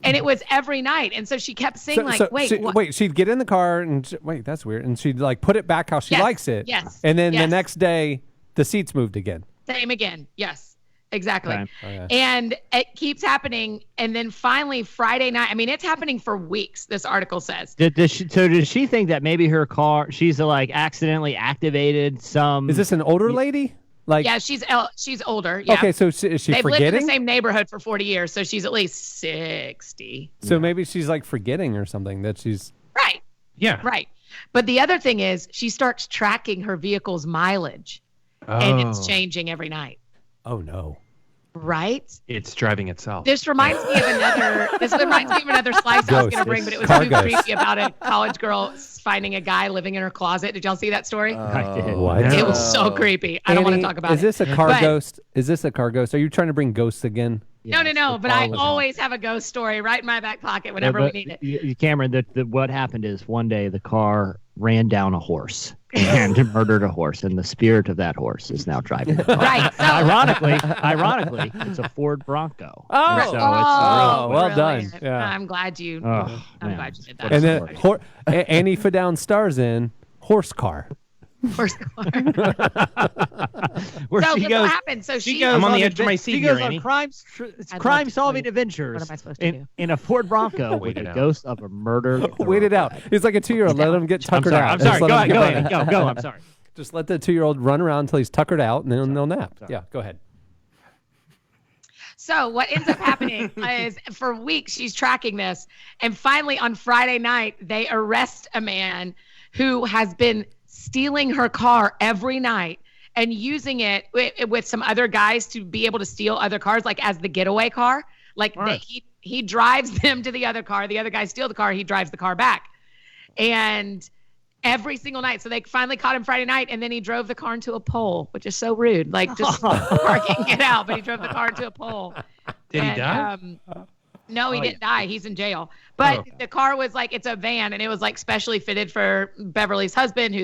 And it was every night. And so she kept saying wait, she'd get in the car and wait, that's weird. And she'd like put it back how she likes it. Yes. And then the next day the seats moved again. Same again. Yes. Exactly. Okay. Okay. And it keeps happening. And then finally Friday night, I mean, it's happening for weeks, this article says. Does she think that maybe her car, she's like accidentally activated some... Is this an older lady? Like, yeah, she's older. Yeah. Okay, so is she They've forgetting? lived in the same neighborhood for 40 years, so she's at least 60. So maybe she's like forgetting or something that she's... Right. Yeah. Right. But the other thing is she starts tracking her vehicle's mileage, and it's changing every night. Oh, no. Right? It's driving itself. This reminds me of another slice I was going to bring, but it was too creepy about a college girl finding a guy living in her closet. Did y'all see that story? I did. What? It was so creepy. I don't want to talk about it. Is this a car ghost? Is this a car ghost? Are you trying to bring ghosts again? No. But I always have a ghost story right in my back pocket whenever we need it. Cameron, what happened is one day the car ran down a horse and murdered a horse, and the spirit of that horse is now driving the car. Right. So, ironically, it's a Ford Bronco. Oh, so well really? done. Yeah. I'm glad you. Oh, I'm man. glad you did that. And then Annie Fadown stars in Horse Car. First car. Where So she this goes, will happen. So she I'm on the edge of my seat She goes here, on Annie. crime-solving adventures. What am I supposed to do? In a Ford Bronco with it the out. ghost of a murdered. Wait it out. He's like a 2-year-old. Let him get tuckered out. I'm sorry. Just let him Go get ahead. running. Go. I'm sorry. Just let the 2-year-old run around until he's tuckered out, and then they'll nap. Yeah, go ahead. So what ends up happening is for weeks she's tracking this, and finally on Friday night they arrest a man who has been stealing her car every night and using it with some other guys to be able to steal other cars, like as the getaway car. Like he drives them to the other car. The other guys steal the car. He drives the car back. And every single night. So they finally caught him Friday night, and then he drove the car into a pole, which is so rude. Like, just park and get out. But he drove the car into a pole. Did he die? No, he didn't die. He's in jail. But the car was like, it's a van, and it was like specially fitted for Beverly's husband, who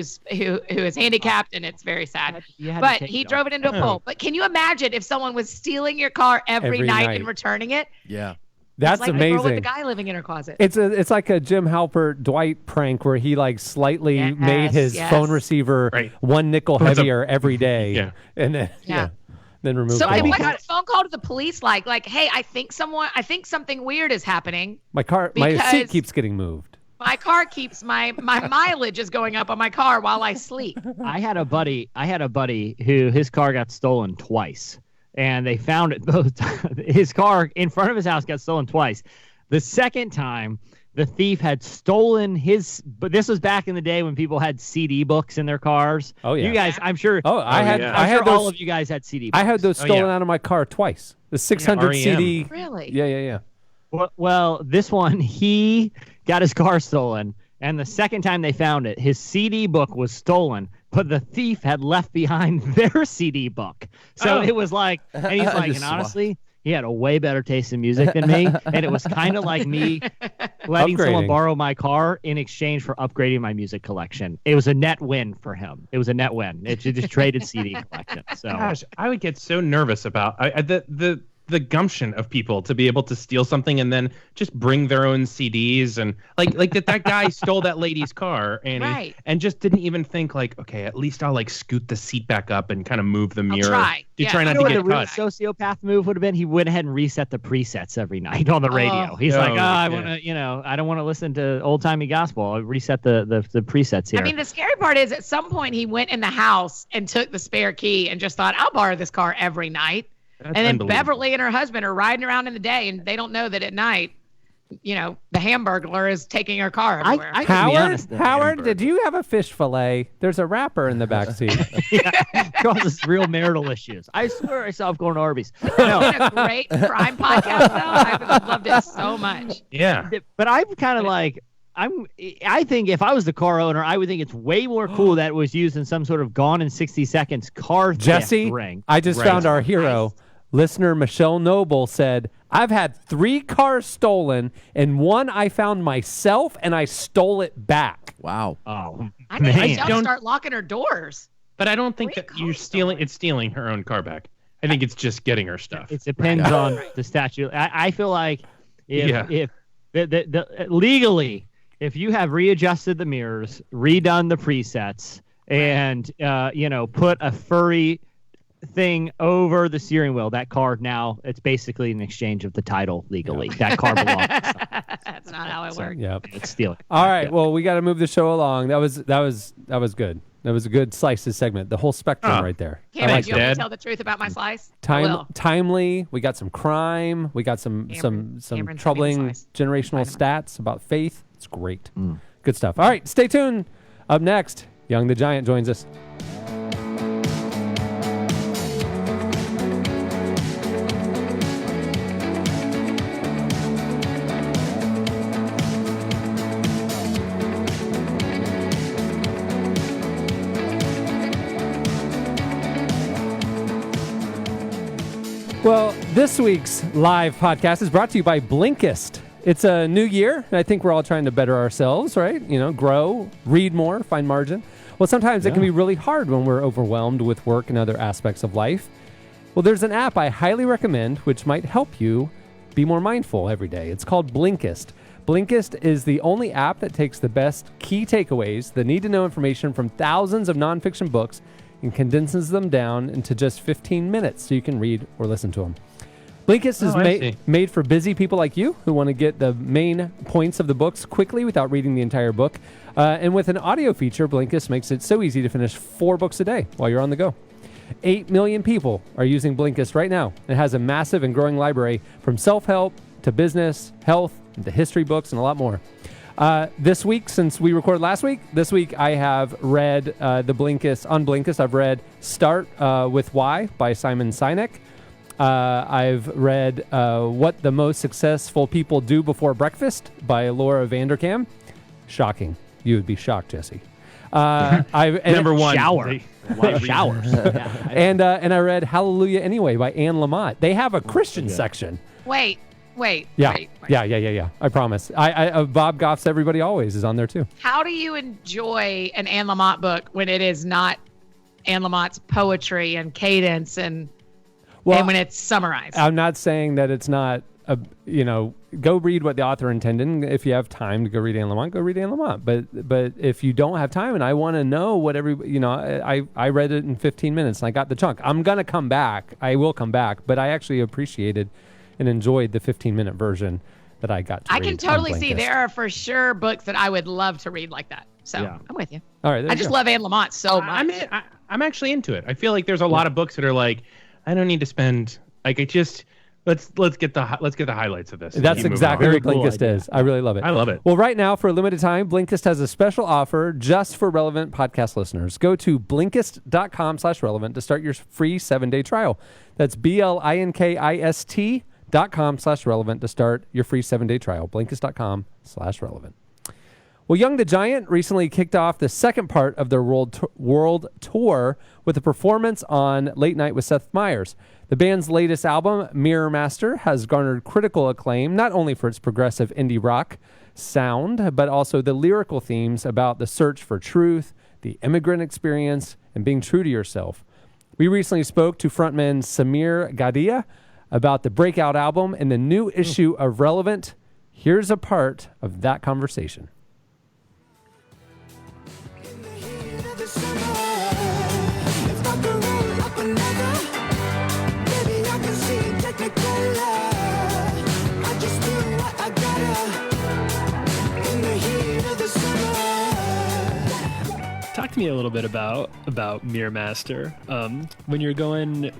is handicapped, and it's very sad. But he drove it into a pole. But can you imagine if someone was stealing your car every night and returning it? Yeah. That's like amazing. The girl with the guy living in her closet. It's like a Jim Halpert Dwight prank where he like slightly made his phone receiver 1 nickel heavier every day. And then then removed so it. what's the phone call to the police like? Like, hey, I think something weird is happening. My seat keeps getting moved. My car keeps my mileage is going up on my car while I sleep. I had a buddy who his car got stolen twice. And they found it both times. His car in front of his house got stolen twice. The second time, the thief had stolen but this was back in the day when people had CD books in their cars. Oh, yeah. You guys, I'm sure. I had those, all of you guys had CD books. I had those stolen out of my car twice. The 600 CD. Really? Yeah. Well, this one, he got his car stolen. And the second time they found it, his CD book was stolen, but the thief had left behind their CD book. So it was like, and he's like, and honestly, he had a way better taste in music than me. And it was kind of like me letting someone borrow my car in exchange for upgrading my music collection. It was a net win for him. It was a net win. It just traded CD collection. So, gosh, I would get so nervous about the gumption of people to be able to steal something and then just bring their own CDs and like that guy stole that lady's car and and just didn't even think like, okay, at least I'll like scoot the seat back up and kind of move the mirror. Try not to get what a caught. Sociopath move would have been? He went ahead and reset the presets every night on the radio. He's like, I want to, I don't want to listen to old timey gospel. I'll reset the presets here. I mean, the scary part is at some point he went in the house and took the spare key and just thought, I'll borrow this car every night. And then Beverly and her husband are riding around in the day, and they don't know that at night, the Hamburglar is taking her car everywhere. Howard, did you have a fish fillet? There's a wrapper in the backseat. Causes real marital issues. I swear I saw him going to Arby's. No. It's been a great crime podcast, though. I've loved it so much. Yeah. But I'm kind of like, I think if I was the car owner, I would think it's way more cool that it was used in some sort of Gone in 60 Seconds car Jesse, theft ring. I just found our hero. Nice. Listener Michelle Noble said, I've had 3 cars stolen, and one I found myself, and I stole it back. Wow. Oh, I think Michelle start locking her doors. But I don't think that you're stealing. It's stealing her own car back. I think it's just getting her stuff. It depends on the statute. I feel like if legally, if you have readjusted the mirrors, redone the presets, and put a furry thing over the steering wheel, that car now, it's basically an exchange of the title legally. That car belongs. That's not how it works. Yep. It's stealing. All right. Well, we got to move the show along. That was good. That was a good slices segment. The whole spectrum right there. Cameron, do you want me to tell the truth about my slice? Timely. We got some crime. We got some troubling generational stats about faith. It's great. Good stuff. All right. Stay tuned. Up next, Young the Giant joins us. Well, this week's live podcast is brought to you by Blinkist. It's a new year, and I think we're all trying to better ourselves, right? Grow, read more, find margin. Well, sometimes it can be really hard when we're overwhelmed with work and other aspects of life. Well, there's an app I highly recommend which might help you be more mindful every day. It's called Blinkist. Blinkist is the only app that takes the best key takeaways, the need-to-know information from thousands of nonfiction books, and condenses them down into just 15 minutes so you can read or listen to them. Blinkist is made for busy people like you who want to get the main points of the books quickly without reading the entire book. And with an audio feature, Blinkist makes it so easy to finish 4 books a day while you're on the go. 8 million people are using Blinkist right now. It has a massive and growing library from self-help to business, health, to history books, and a lot more. This week, since we recorded last week, I have read the Blinkist. On Blinkist, I've read Start with Why by Simon Sinek. I've read What the Most Successful People Do Before Breakfast by Laura Vanderkam. Shocking. You would be shocked, Jesse. Number one. Shower. Showers. And I read Hallelujah Anyway by Anne Lamott. They have a Christian section. Wait. Yeah. I promise. Bob Goff's Everybody Always is on there too. How do you enjoy an Anne Lamott book when it is not Anne Lamott's poetry and cadence and when it's summarized? I'm not saying that it's not go read what the author intended. If you have time to go read Anne Lamott, go read Anne Lamott. But if you don't have time and I want to know what I read it in 15 minutes and I got the chunk. I'm going to come back. I will come back. But I actually appreciated and enjoyed the 15-minute version that I got to read. I can totally see there are for sure books that I would love to read like that. So I'm with you. All right. I just love Anne Lamott so much. I'm actually into it. I feel like there's a lot of books that are like, I don't need to spend let's get the highlights of this. That's exactly what Blinkist is. I really love it. I love it. Well, right now, for a limited time, Blinkist has a special offer just for relevant podcast listeners. Go to Blinkist.com/relevant to start your free 7-day trial. That's Blinkist.com/relevant to start your free 7-day trial. Blinkist.com/relevant. Well, Young the Giant recently kicked off the second part of their world tour with a performance on Late Night with Seth Meyers. The band's latest album, Mirror Master, has garnered critical acclaim, not only for its progressive indie rock sound, but also the lyrical themes about the search for truth, the immigrant experience, and being true to yourself. We recently spoke to frontman Samir Gadia about the breakout album and the new issue of Relevant. Here's a part of that conversation. Talk to me a little bit about Mirror Master. When you're going,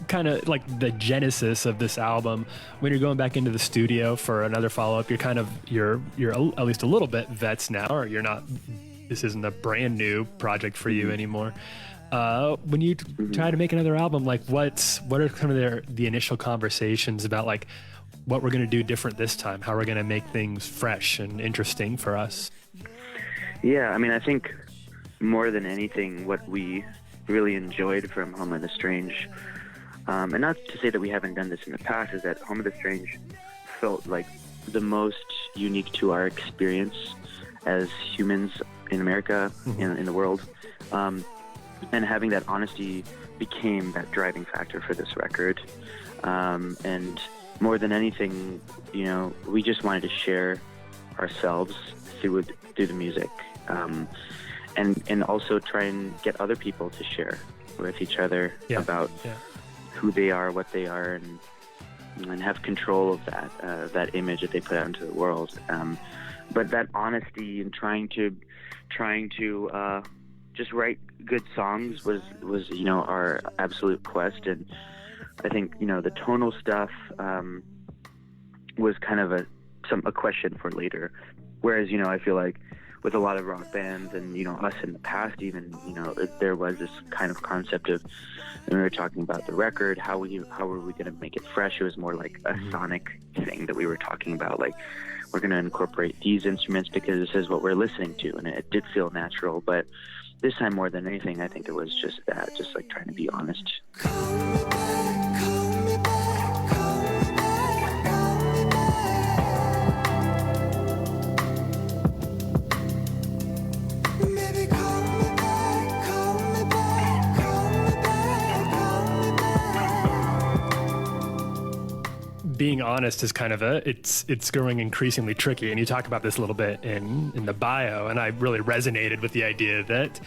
kind of like the genesis of this album, when you're going back into the studio for another follow-up, you're at least a little bit vets now, or you're not. This isn't a brand new project for you anymore. When you try to make another album, like what are kind of the initial conversations about, like, what we're going to do different this time, how we're going to make things fresh and interesting for us? Yeah, I mean, I think more than anything, what we really enjoyed from Home of the Strange, and not to say that we haven't done this in the past, is that Home of the Strange felt like the most unique to our experience as humans in America, in the world. And having that honesty became that driving factor for this record. And more than anything, you know, we just wanted to share ourselves through the music, and also try and get other people to share with each other about who they are, what they are, and have control of that image that they put out into the world. But that honesty and trying to just write good songs was you know, our absolute quest. And I think, you know, the tonal stuff was kind of a question for later. Whereas, you know, I feel like with a lot of rock bands and, you know, us in the past even, you know, there was this kind of concept of, when we were talking about the record, how were we going to make it fresh? It was more like a sonic thing that we were talking about, like, we're going to incorporate these instruments because this is what we're listening to, and it did feel natural. But this time, more than anything, I think it was just that, just like trying to be honest. Being honest is kind of it's growing increasingly tricky, and you talk about this a little bit in the bio, and I really resonated with the idea that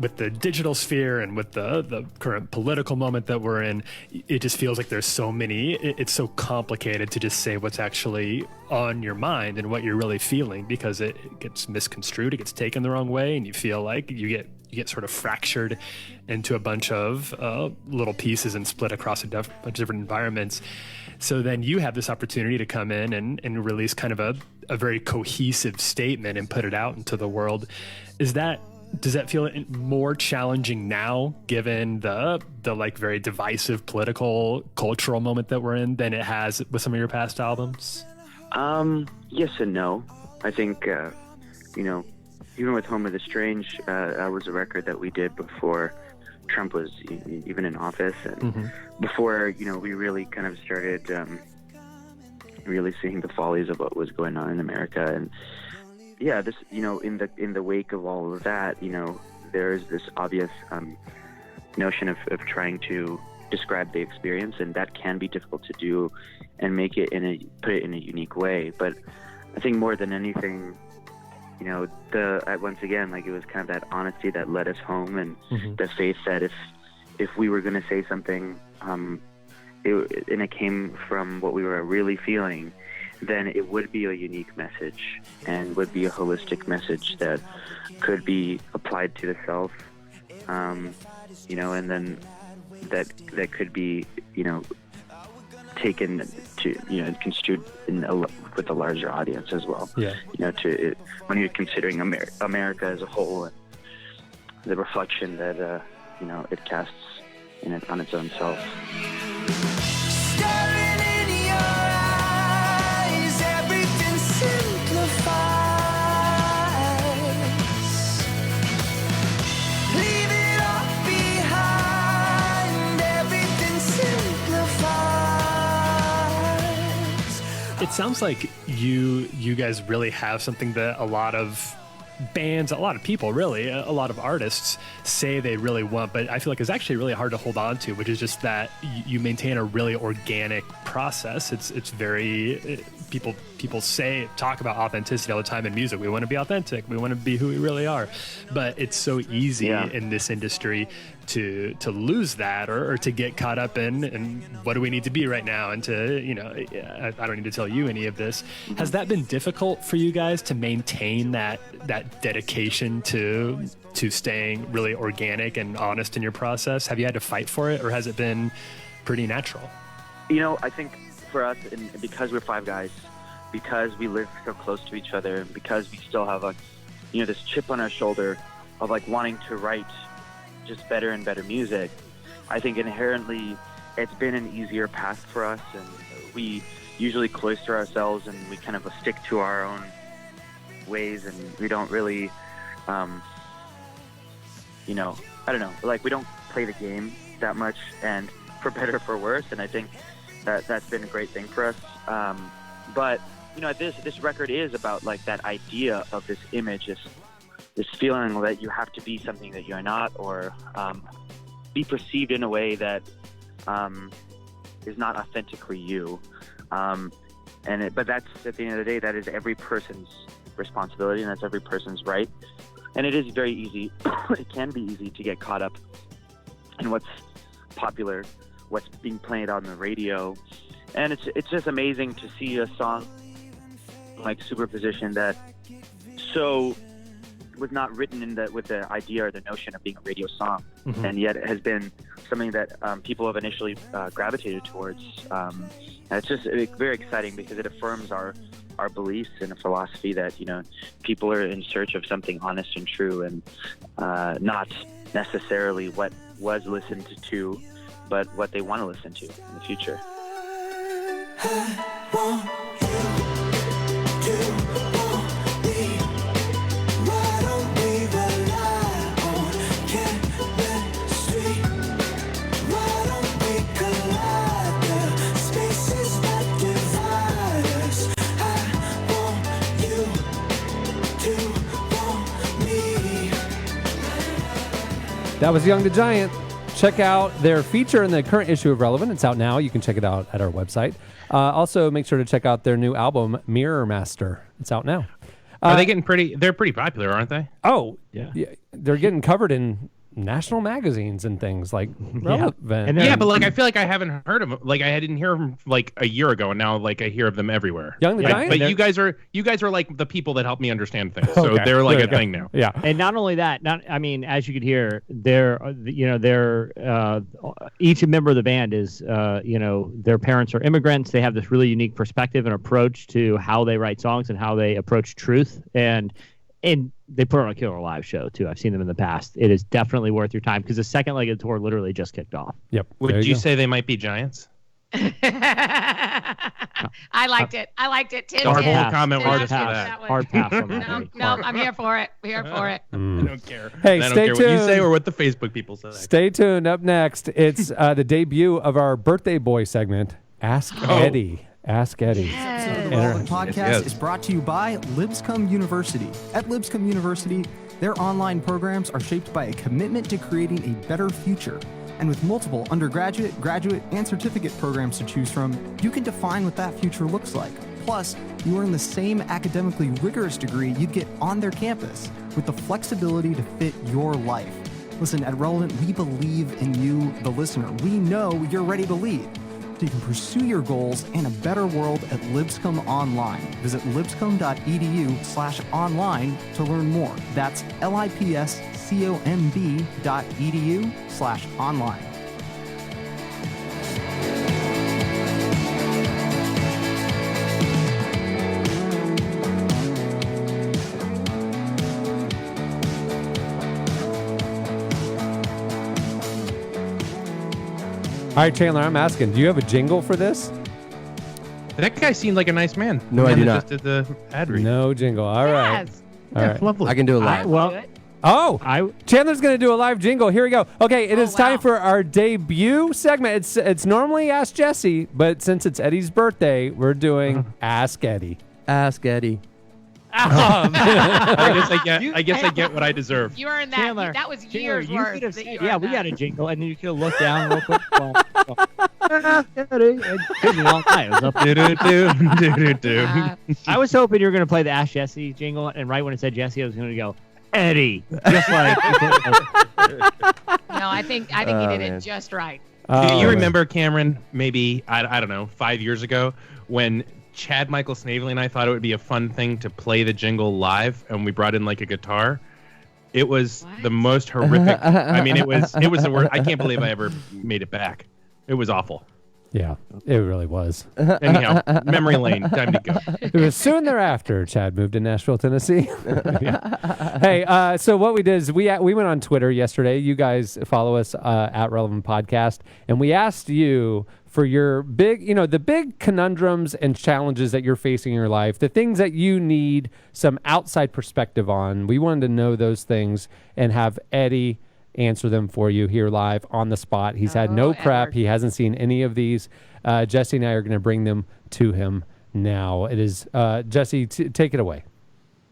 with the digital sphere and with the current political moment that we're in, it just feels like there's so many, it's so complicated to just say what's actually on your mind and what you're really feeling, because it gets misconstrued, it gets taken the wrong way, and you feel like you get sort of fractured into a bunch of little pieces and split across a bunch of different environments. So then you have this opportunity to come in and release kind of a very cohesive statement and put it out into the world. Does that feel more challenging now, given the like very divisive political, cultural moment that we're in, than it has with some of your past albums? Yes and no. I think, you know, even with Home of the Strange, that was a record that we did before Trump was even in office, and before, you know, we really kind of started really seeing the follies of what was going on in America. And yeah, this, you know, in the wake of all of that, you know, there is this obvious notion of trying to describe the experience, and that can be difficult to do and put it in a unique way. But I think more than anything, you know, once again, like, it was kind of that honesty that led us home, and the faith that if we were going to say something, and it came from what we were really feeling, then it would be a unique message and would be a holistic message that could be applied to the self, you know, and then that could be, you know, taken to, you know, construed with a larger audience as well. Yeah. You know, when you're considering America as a whole, and the reflection that you know, it casts on its own self. Staring in your eyes, everything simplifies. Leave it all behind, everything simplifies. It sounds like you guys really have something that a lot of bands, a lot of people, really, a lot of artists say they really want, but I feel like it's actually really hard to hold on to, which is just that you maintain a really organic process. It's very, people talk about authenticity all the time in music. We want to be authentic. We want to be who we really are. But it's so easy in this industry to lose that, or to get caught up in what do we need to be right now, and to, you know, I don't need to tell you any of this. Has that been difficult for you guys to maintain that dedication to staying really organic and honest in your process? Have you had to fight for it, or has it been pretty natural? I think for us, and because we're five guys, because we live so close to each other, and because we still have this chip on our shoulder of wanting to write just better and better music, I think inherently it's been an easier path for us, and we usually cloister ourselves and we kind of stick to our own ways, and we don't really, I don't know, we don't play the game that much, and for better or for worse, and I think that's been a great thing for us. But this record is about that idea of this image, this feeling that you have to be something that you're not, or be perceived in a way that is not authentically you. But that's, at the end of the day, that is every person's responsibility, and that's every person's right. And it is very easy, it can be easy to get caught up in what's popular, what's being played on the radio. And it's just amazing to see a song like Superposition that was not written with the idea or the notion of being a radio song, and yet it has been something that people have initially gravitated towards. And it's just very exciting because it affirms our beliefs and a philosophy that people are in search of something honest and true, and not necessarily what was listened to, but what they want to listen to in the future. That was Young the Giant. Check out their feature in the current issue of Relevant. It's out now. You can check it out at our website. Also, make sure to check out their new album, Mirror Master. It's out now. Are they getting pretty? They're pretty popular, aren't they? Oh, yeah. They're getting covered in national magazines and things like Relevant. Yeah, but I feel like I haven't heard of them. I didn't hear them a year ago, and now I hear of them everywhere. Young the Giant. But you guys are the people that help me understand things. So they're a thing now. Yeah. And not only that, as you could hear, they're each member of the band is their parents are immigrants. They have this really unique perspective and approach to how they write songs and how they approach truth, and they put on a killer live show too. I've seen them in the past. It is definitely worth your time because the second leg of the tour literally just kicked off. Yep. Would you say they might be giants? I liked it. 10 Hard 10. comment Hard just for that. Hard pass on that. No, I'm here for it. Here for it. I don't care. Hey, I don't stay care tuned. what you say or what the Facebook people say. Stay tuned. Up next, it's the debut of our birthday boy segment, Ask Eddie. Ask Eddie. The Relevant Podcast is brought to you by Lipscomb University. At Lipscomb University, their online programs are shaped by a commitment to creating a better future. And with multiple undergraduate, graduate, and certificate programs to choose from, you can define what that future looks like. Plus, you earn the same academically rigorous degree you'd get on their campus, with the flexibility to fit your life. Listen, at Relevant, we believe in you, the listener. We know you're ready to lead. So you can pursue your goals and a better world at Lipscomb Online. Visit lipscomb.edu/online to learn more. That's lipscomb.edu/online. All right, Chandler, I'm asking, do you have a jingle for this? That guy seemed like a nice man. No, I do not. Just did the ad read. No jingle. All right. Yes. All right. Lovely. I can do it live. Chandler's going to do a live jingle. Here we go. Okay, it is time for our debut segment. It's normally Ask Jesse, but since it's Eddie's birthday, we're doing Ask Eddie. Ask Eddie. I guess I get what I deserve. You earned that. Chandler, That was Chandler, years you worth. could have that said, you yeah, earned we that. got a jingle, and then you could have looked down real quick. It took me a long time. It was up. I was hoping you were going to play the Ask Jesse jingle, and right when it said Jesse, I was going to go, Eddie. Just like. No, I think he did it just right. Do you remember, Cameron, maybe, I don't know, 5 years ago when Chad Michael Snavely and I thought it would be a fun thing to play the jingle live, and we brought in like a guitar. It was the most horrific. I mean, it was the worst. I can't believe I ever made it back. It was awful. Yeah, it really was. Anyhow, memory lane, time to go. It was soon thereafter Chad moved to Nashville, Tennessee. Yeah. Hey, so what we did is we went on Twitter yesterday. You guys follow us at Relevant Podcast, and we asked you for your big, the big conundrums and challenges that you're facing in your life, the things that you need some outside perspective on. We wanted to know those things and have Eddie answer them for you here live on the spot. He's had no prep. Edward. He hasn't seen any of these. Jesse and I are going to bring them to him now. It is Jesse, take it away.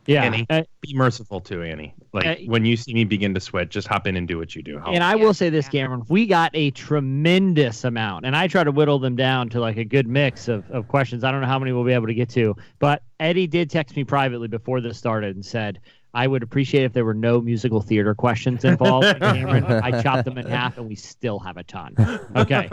Yeah. Annie, be merciful to Annie. Like when you see me begin to sweat, just hop in and do what you do. And I will say this, Cameron, we got a tremendous amount, and I try to whittle them down to like a good mix of questions. I don't know how many we'll be able to get to, but Eddie did text me privately before this started and said, I would appreciate if there were no musical theater questions involved. Cameron, I chopped them in half, and we still have a ton. Okay,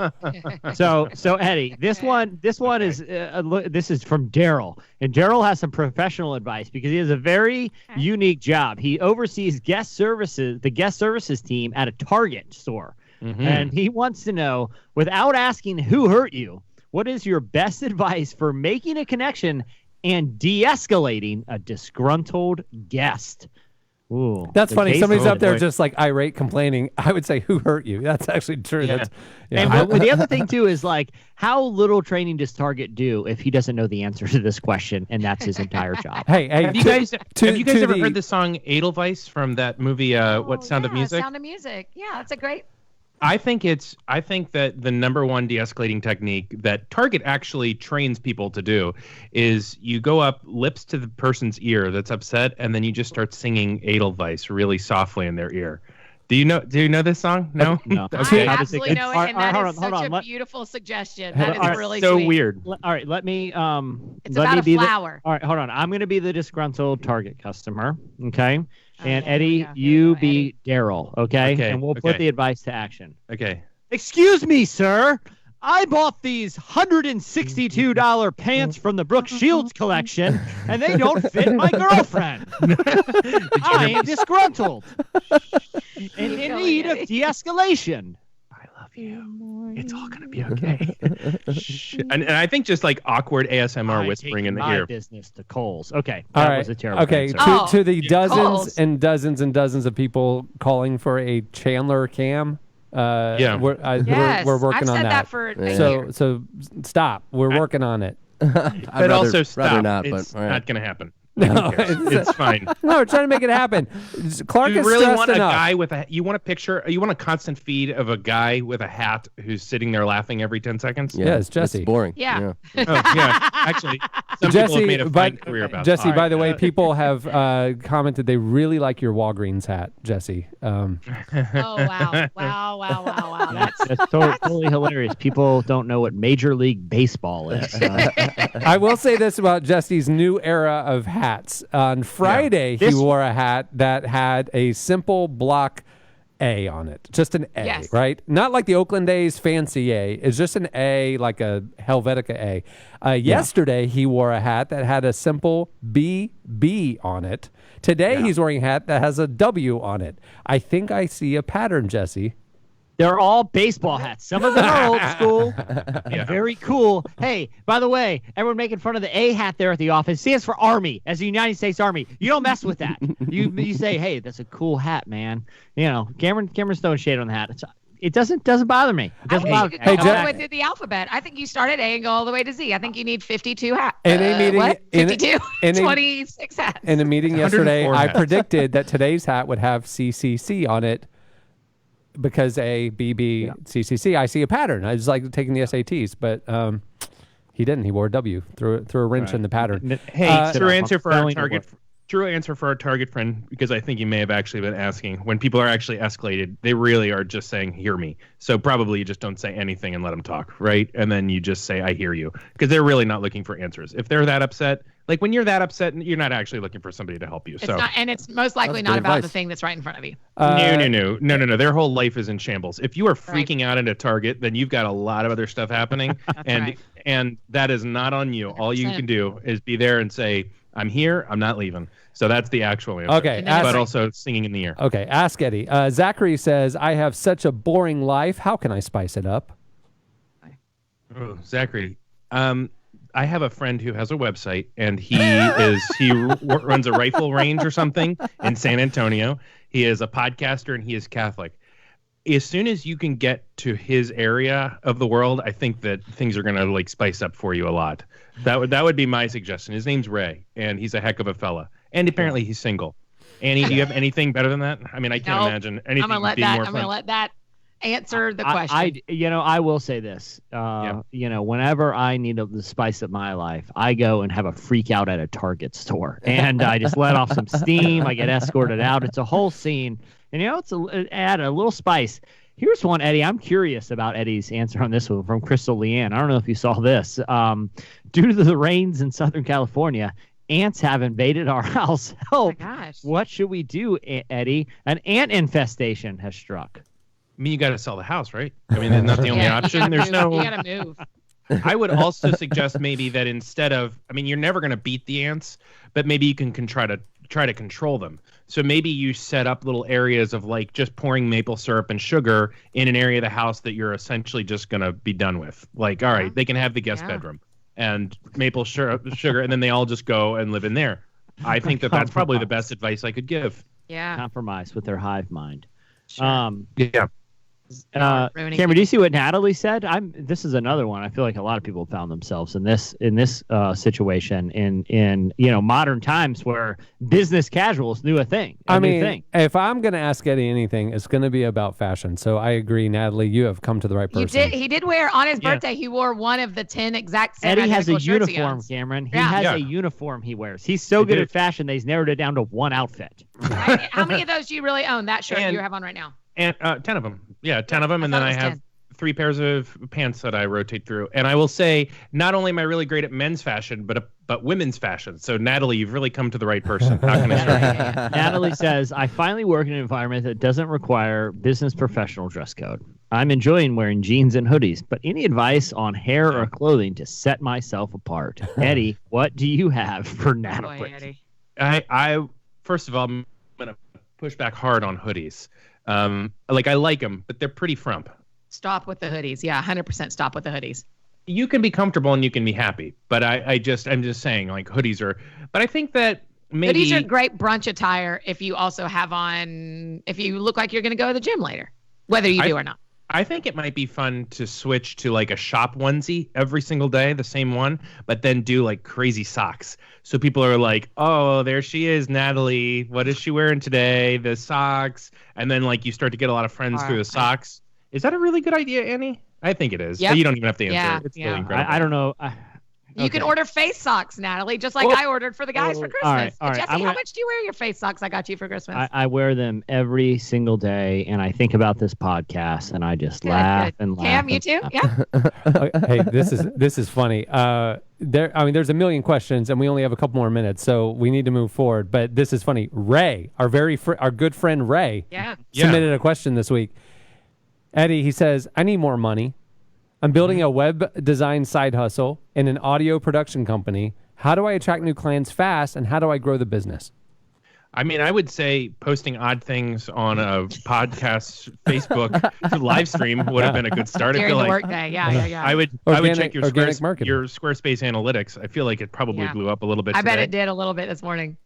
so Eddie, this one is this is from Daryl, and Daryl has some professional advice because he has a very unique job. He oversees the guest services team at a Target store, and he wants to know, without asking who hurt you, what is your best advice for making a connection and de-escalating a disgruntled guest? Ooh, that's funny. Somebody's up there just like irate, complaining. I would say, "Who hurt you?" That's actually true. Yeah. And the other thing too is like, how little training does Target do if he doesn't know the answer to this question, and that's his entire job? Hey, have you guys ever heard the song Edelweiss from that movie? What Sound of Music? Sound of Music. Yeah, that's a great. I think that the number one de-escalating technique that Target actually trains people to do is you go up lips to the person's ear that's upset, and then you just start singing Edelweiss really softly in their ear. Do you know this song? No. No. Okay. I absolutely know it, and that is such a beautiful suggestion. That is really so sweet. weird. All right, let me. It's about a flower. All right, hold on. I'm going to be the disgruntled Target customer. Okay. And Okay, Eddie, you be Daryl, okay? And we'll put the advice to action. Okay. Excuse me, sir. I bought these $162 pants from the Brooke Shields collection, and they don't fit my girlfriend. I am disgruntled and in need of de-escalation. I love you. It's all gonna be okay. and I think just like awkward ASMR whispering in the my ear. business to Coles. Okay, All that right. was a terrible Okay, answer. to the dozens Coles. and dozens and dozens of people calling for a Chandler cam. Yeah. we're working I've on said that. that for a So year. so stop. We're working on it. But also stop. rather not, It's but all right. not gonna happen. No, It's fine. No, we're trying to make it happen. Clark You is really stressed want a enough. guy with you want a constant feed of a guy with a hat who's sitting there laughing every 10 seconds? Yeah, it's Jesse. It's boring. Yeah. Oh, yeah. Actually, some people have made a fine career about Jesse, it. by the way, people have commented they really like your Walgreens hat, Jesse. Oh wow! That's totally hilarious. People don't know what Major League Baseball is. I will say this about Jesse's new era of hats. On Friday, he wore a hat that had a simple block A on it. Just an A, Yes. right? Not like the Oakland A's fancy A. It's just an A, like a Helvetica A. Yesterday, he wore a hat that had a simple BB on it. Today, he's wearing a hat that has a W on it. I think I see a pattern, Jesse. They're all baseball hats. Some of them are old school and very cool. Hey, by the way, everyone making fun of the A hat there at the office. It stands for Army, as the United States Army. You don't mess with that. You say, hey, that's a cool hat, man. You know, Cameron's throwing shade on the hat. It doesn't bother me. It doesn't bother me. Go all the way through the alphabet. I think you start at A and go all the way to Z. I think you need 52 hats. In a meeting, what? 52? in a- 26 hats. In a meeting yesterday, 104 I hats. predicted that today's hat would have CCC on it because A, B, B, CCC. I see a pattern. I was like taking the SATs, but he didn't. He wore a W, threw a wrench in the pattern. Hey, True answer for our target. True answer for our target friend, because I think you may have actually been asking. When people are actually escalated, they really are just saying, hear me. So probably you just don't say anything and let them talk, right? And then you just say, I hear you. Because they're really not looking for answers. If they're that upset, Like when you're that upset, you're not actually looking for somebody to help you. It's So not, and it's most likely That's not good about the advice. thing that's right in front of you. No. Their whole life is in shambles. If you are freaking out at a Target, then you've got a lot of other stuff happening, and that is not on you. All you 100%. can do is be there and say, "I'm here. I'm not leaving." So that's the actual answer. Okay, but also singing in the ear. Okay, ask Eddie. Zachary says, I have such a boring life. How can I spice it up? Oh, Zachary, I have a friend who has a website, and he runs a rifle range or something in San Antonio. He is a podcaster, and he is Catholic. As soon as you can get to his area of the world, I think that things are going to like spice up for you a lot. That would be my suggestion. His name's Ray, and he's a heck of a fella. And apparently he's single. Annie, do you have anything better than that? I mean, I can't imagine anything I'm gonna being more I'm gonna let that answer the question. I will say this. Whenever I need to spice up my life, I go and have a freak out at a Target store, and I just let off some steam. I get escorted out. It's a whole scene, and add a little spice. Here's one, Eddie. I'm curious about Eddie's answer on this one from Crystal Leanne. I don't know if you saw this. Due to the rains in Southern California, ants have invaded our house. Help! Oh my gosh. What should we do, Eddie? An ant infestation has struck. I mean, you got to sell the house, right? I mean, that's not the only option. You There's no. gotta move. I would also suggest maybe that instead of, I mean, you're never going to beat the ants, but maybe you can try to control them. So maybe you set up little areas of like just pouring maple syrup and sugar in an area of the house that you're essentially just going to be done with. Like, all right, they can have the guest bedroom and maple sugar, and then they all just go and live in there. I think that's probably the best advice I could give. Yeah. Compromise with their hive mind. Sure. Yeah. Cameron, do you see what Natalie said? This is another one. I feel like a lot of people found themselves in this situation in modern times where business casuals knew a thing. New thing. If I'm going to ask Eddie anything, it's going to be about fashion. So I agree, Natalie. You have come to the right person. He did wear on his birthday. He wore one of the 10 exact same. Eddie has a identical shirts he uniform, owns. Cameron. He has a uniform he wears. He's so good at fashion, they've narrowed it down to one outfit. How many of those do you really own? That shirt you have on right now? And 10 of them. Yeah, 10 of them. And then I have 3 pairs of pants that I rotate through. And I will say, not only am I really great at men's fashion, but women's fashion. So, Natalie, you've really come to the right person. How can I serve you? Natalie says, I finally work in an environment that doesn't require business professional dress code. I'm enjoying wearing jeans and hoodies, but any advice on hair or clothing to set myself apart? Eddie, what do you have for Natalie? Boy, Eddie. I first of all, I'm going to push back hard on hoodies. I like them, but they're pretty frump. Stop with the hoodies. Yeah, 100% stop with the hoodies. You can be comfortable and you can be happy, but I'm just saying, like, hoodies are. But I think that maybe hoodies are great brunch attire if you also have on, if you look like you're going to go to the gym later, whether you do or not. I think it might be fun to switch to like a shop onesie every single day, the same one, but then do like crazy socks. So people are like, oh, there she is, Natalie. What is she wearing today? The socks. And then like you start to get a lot of friends through the socks. Is that a really good idea, Annie? I think it is. Yep. You don't even have to answer. Yeah, It's really incredible. I don't know. You can order face socks, Natalie, just like I ordered for the guys for Christmas. All right. Jesse, how much do you wear your face socks I got you for Christmas? I wear them every single day, and I think about this podcast, and I just laugh and laugh. Cam, you too? Yeah. Hey, this is funny. There's a million questions, and we only have a couple more minutes, so we need to move forward. But this is funny. Ray, our good friend Ray, submitted a question this week. Eddie, he says, I need more money. I'm building a web design side hustle in an audio production company. How do I attract new clients fast, and how do I grow the business? I mean, I would say posting odd things on a podcast Facebook live stream would have been a good start. During the workday, yeah. I would check your Squarespace analytics. I feel like it probably blew up a little bit I today. bet it did a little bit this morning.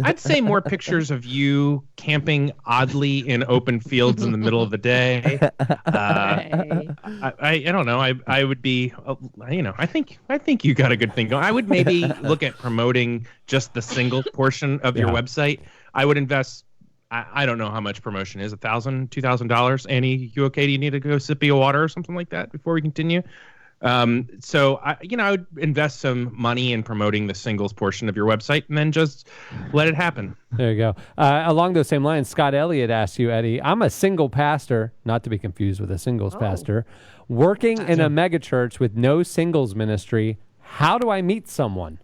I'd say more pictures of you camping oddly in open fields in the middle of the day. I don't know. I would be, I think you got a good thing going. I would maybe look at promoting just the single portion of your website. I would invest. I don't know how much promotion is. $1,000, $2,000. Annie, you okay? Do you need to go sip of water or something like that before we continue? So I would invest some money in promoting the singles portion of your website and then just let it happen. There you go. Along those same lines, Scott Elliott asked you, Eddie, I'm a single pastor, not to be confused with a singles pastor, working in a megachurch with no singles ministry. How do I meet someone?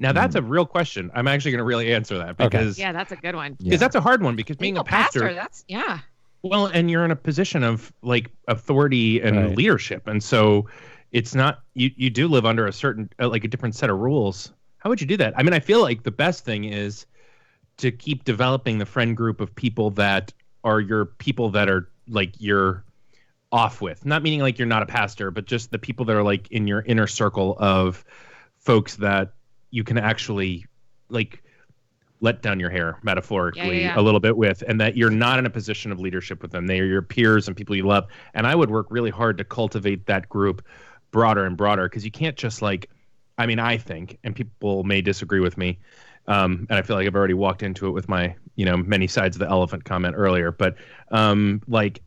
Now that's a real question. I'm actually going to really answer that because Yeah, that's a good one. that's a hard one because being a pastor, that's yeah. well, and you're in a position of like authority and leadership, and so it's not you do live under a certain like a different set of rules. How would you do that? I mean, I feel like the best thing is to keep developing the friend group of people that are your people that are like you're off with. Not meaning like you're not a pastor, but just the people that are like in your inner circle of folks that you can actually like let down your hair metaphorically a little bit with, and that you're not in a position of leadership with them. They are your peers and people you love. And I would work really hard to cultivate that group broader and broader, because you can't just like, I mean, I think, and people may disagree with me, and I feel like I've already walked into it with my, many sides of the elephant comment earlier, but like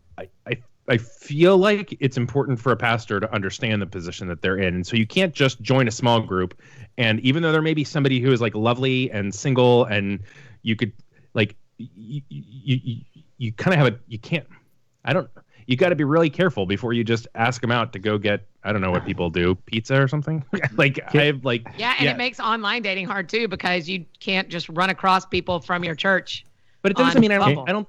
I feel like it's important for a pastor to understand the position that they're in. And so you can't just join a small group. And even though there may be somebody who is like lovely and single, and you could like, you kind of have you got to be really careful before you just ask them out to go get, I don't know what people do, pizza or something. It makes online dating hard too, because you can't just run across people from your church. But it doesn't mean I don't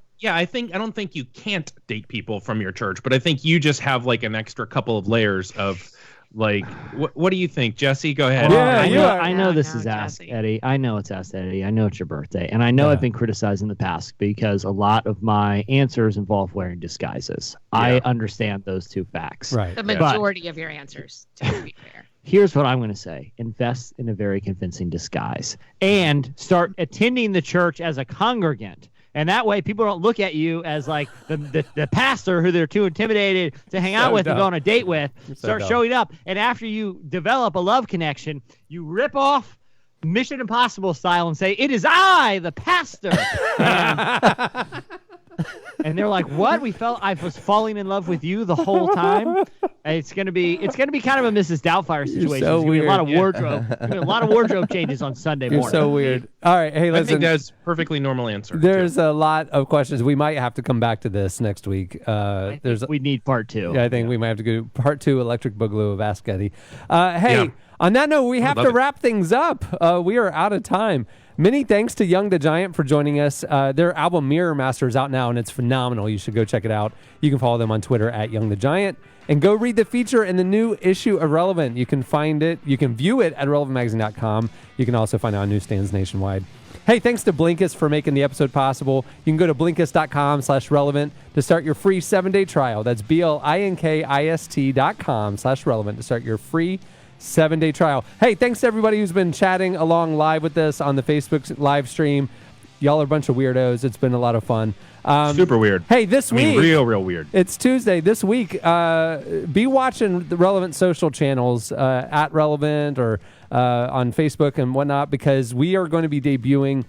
think you can't date people from your church, but I think you just have like an extra couple of layers of like, what do you think, Jesse? Go ahead. I know this is Ask Eddie. I know it's Ask Eddie. I know it's your birthday. And I know I've been criticized in the past because a lot of my answers involve wearing disguises. Yeah. I understand those two facts. Right. The majority of your answers, to be fair. Here's what I'm going to say. Invest in a very convincing disguise and start attending the church as a congregant. And that way people don't look at you as like the pastor who they're too intimidated to hang out with and go on a date with. Start showing up. And after you develop a love connection, you rip off Mission Impossible style and say, "It is I, the pastor." And they're like, "What? I was falling in love with you the whole time." And it's gonna be kind of a Mrs. Doubtfire situation. So There's gonna be a lot of wardrobe changes on Sunday morning. You're so weird. All right, hey, listen. I think that's perfectly normal answer. There's a lot of questions. We might have to come back to this next week. We need part 2. Yeah, I think we might have to do part 2, Electric Boogaloo of Ask Eddie. On that note, we have to wrap things up. We are out of time. Many thanks to Young the Giant for joining us. Their album Mirror Master is out now, and it's phenomenal. You should go check it out. You can follow them on Twitter at Young the Giant. And go read the feature in the new issue of Relevant. You can find it. You can view it at relevantmagazine.com. You can also find it on newsstands nationwide. Hey, thanks to Blinkist for making the episode possible. You can go to Blinkist.com/relevant to start your free 7-day trial. That's BLINKIST.com/relevant to start your free 7-day trial. Hey, thanks to everybody who's been chatting along live with us on the Facebook live stream. Y'all are a bunch of weirdos. It's been a lot of fun. Super weird. Hey, this week. Real weird. It's Tuesday. This week, be watching the Relevant social channels at Relevant or on Facebook and whatnot, because we are going to be debuting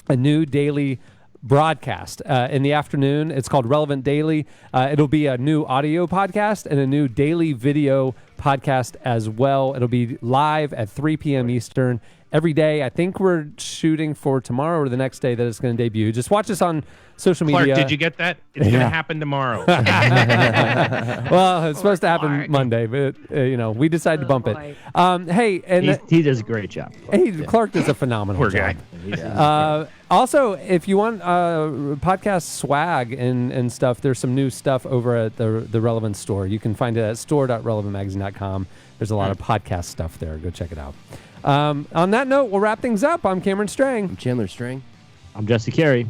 a new daily broadcast in the afternoon. It's called Relevant Daily. It'll be a new audio podcast and a new daily video podcast as well. It'll be live at 3 p.m. Eastern every day. I think we're shooting for tomorrow or the next day that it's going to debut. Just watch us on social media. Clark, did you get that? It's going to happen tomorrow. Well, it's supposed to happen Monday, but we decided to bump it. Hey, and he does a great job. Hey, Clark does a phenomenal job. Also, if you want podcast swag and stuff, there's some new stuff over at the Relevant store. You can find it at store.relevantmagazine.com. There's a lot of podcast stuff there. Go check it out. On that note, we'll wrap things up. I'm Cameron Strang. I'm Chandler Strang. I'm Jesse Carey.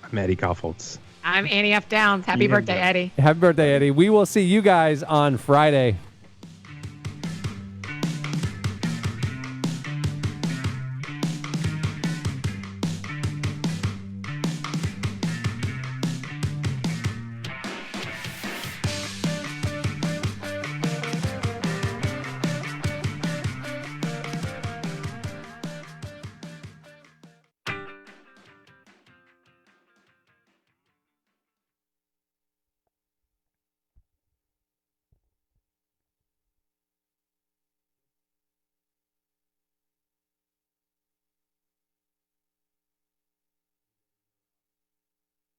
I'm Eddie Kaufholz. I'm Annie F. Downs. Happy birthday, Eddie. Happy birthday, Eddie. We will see you guys on Friday.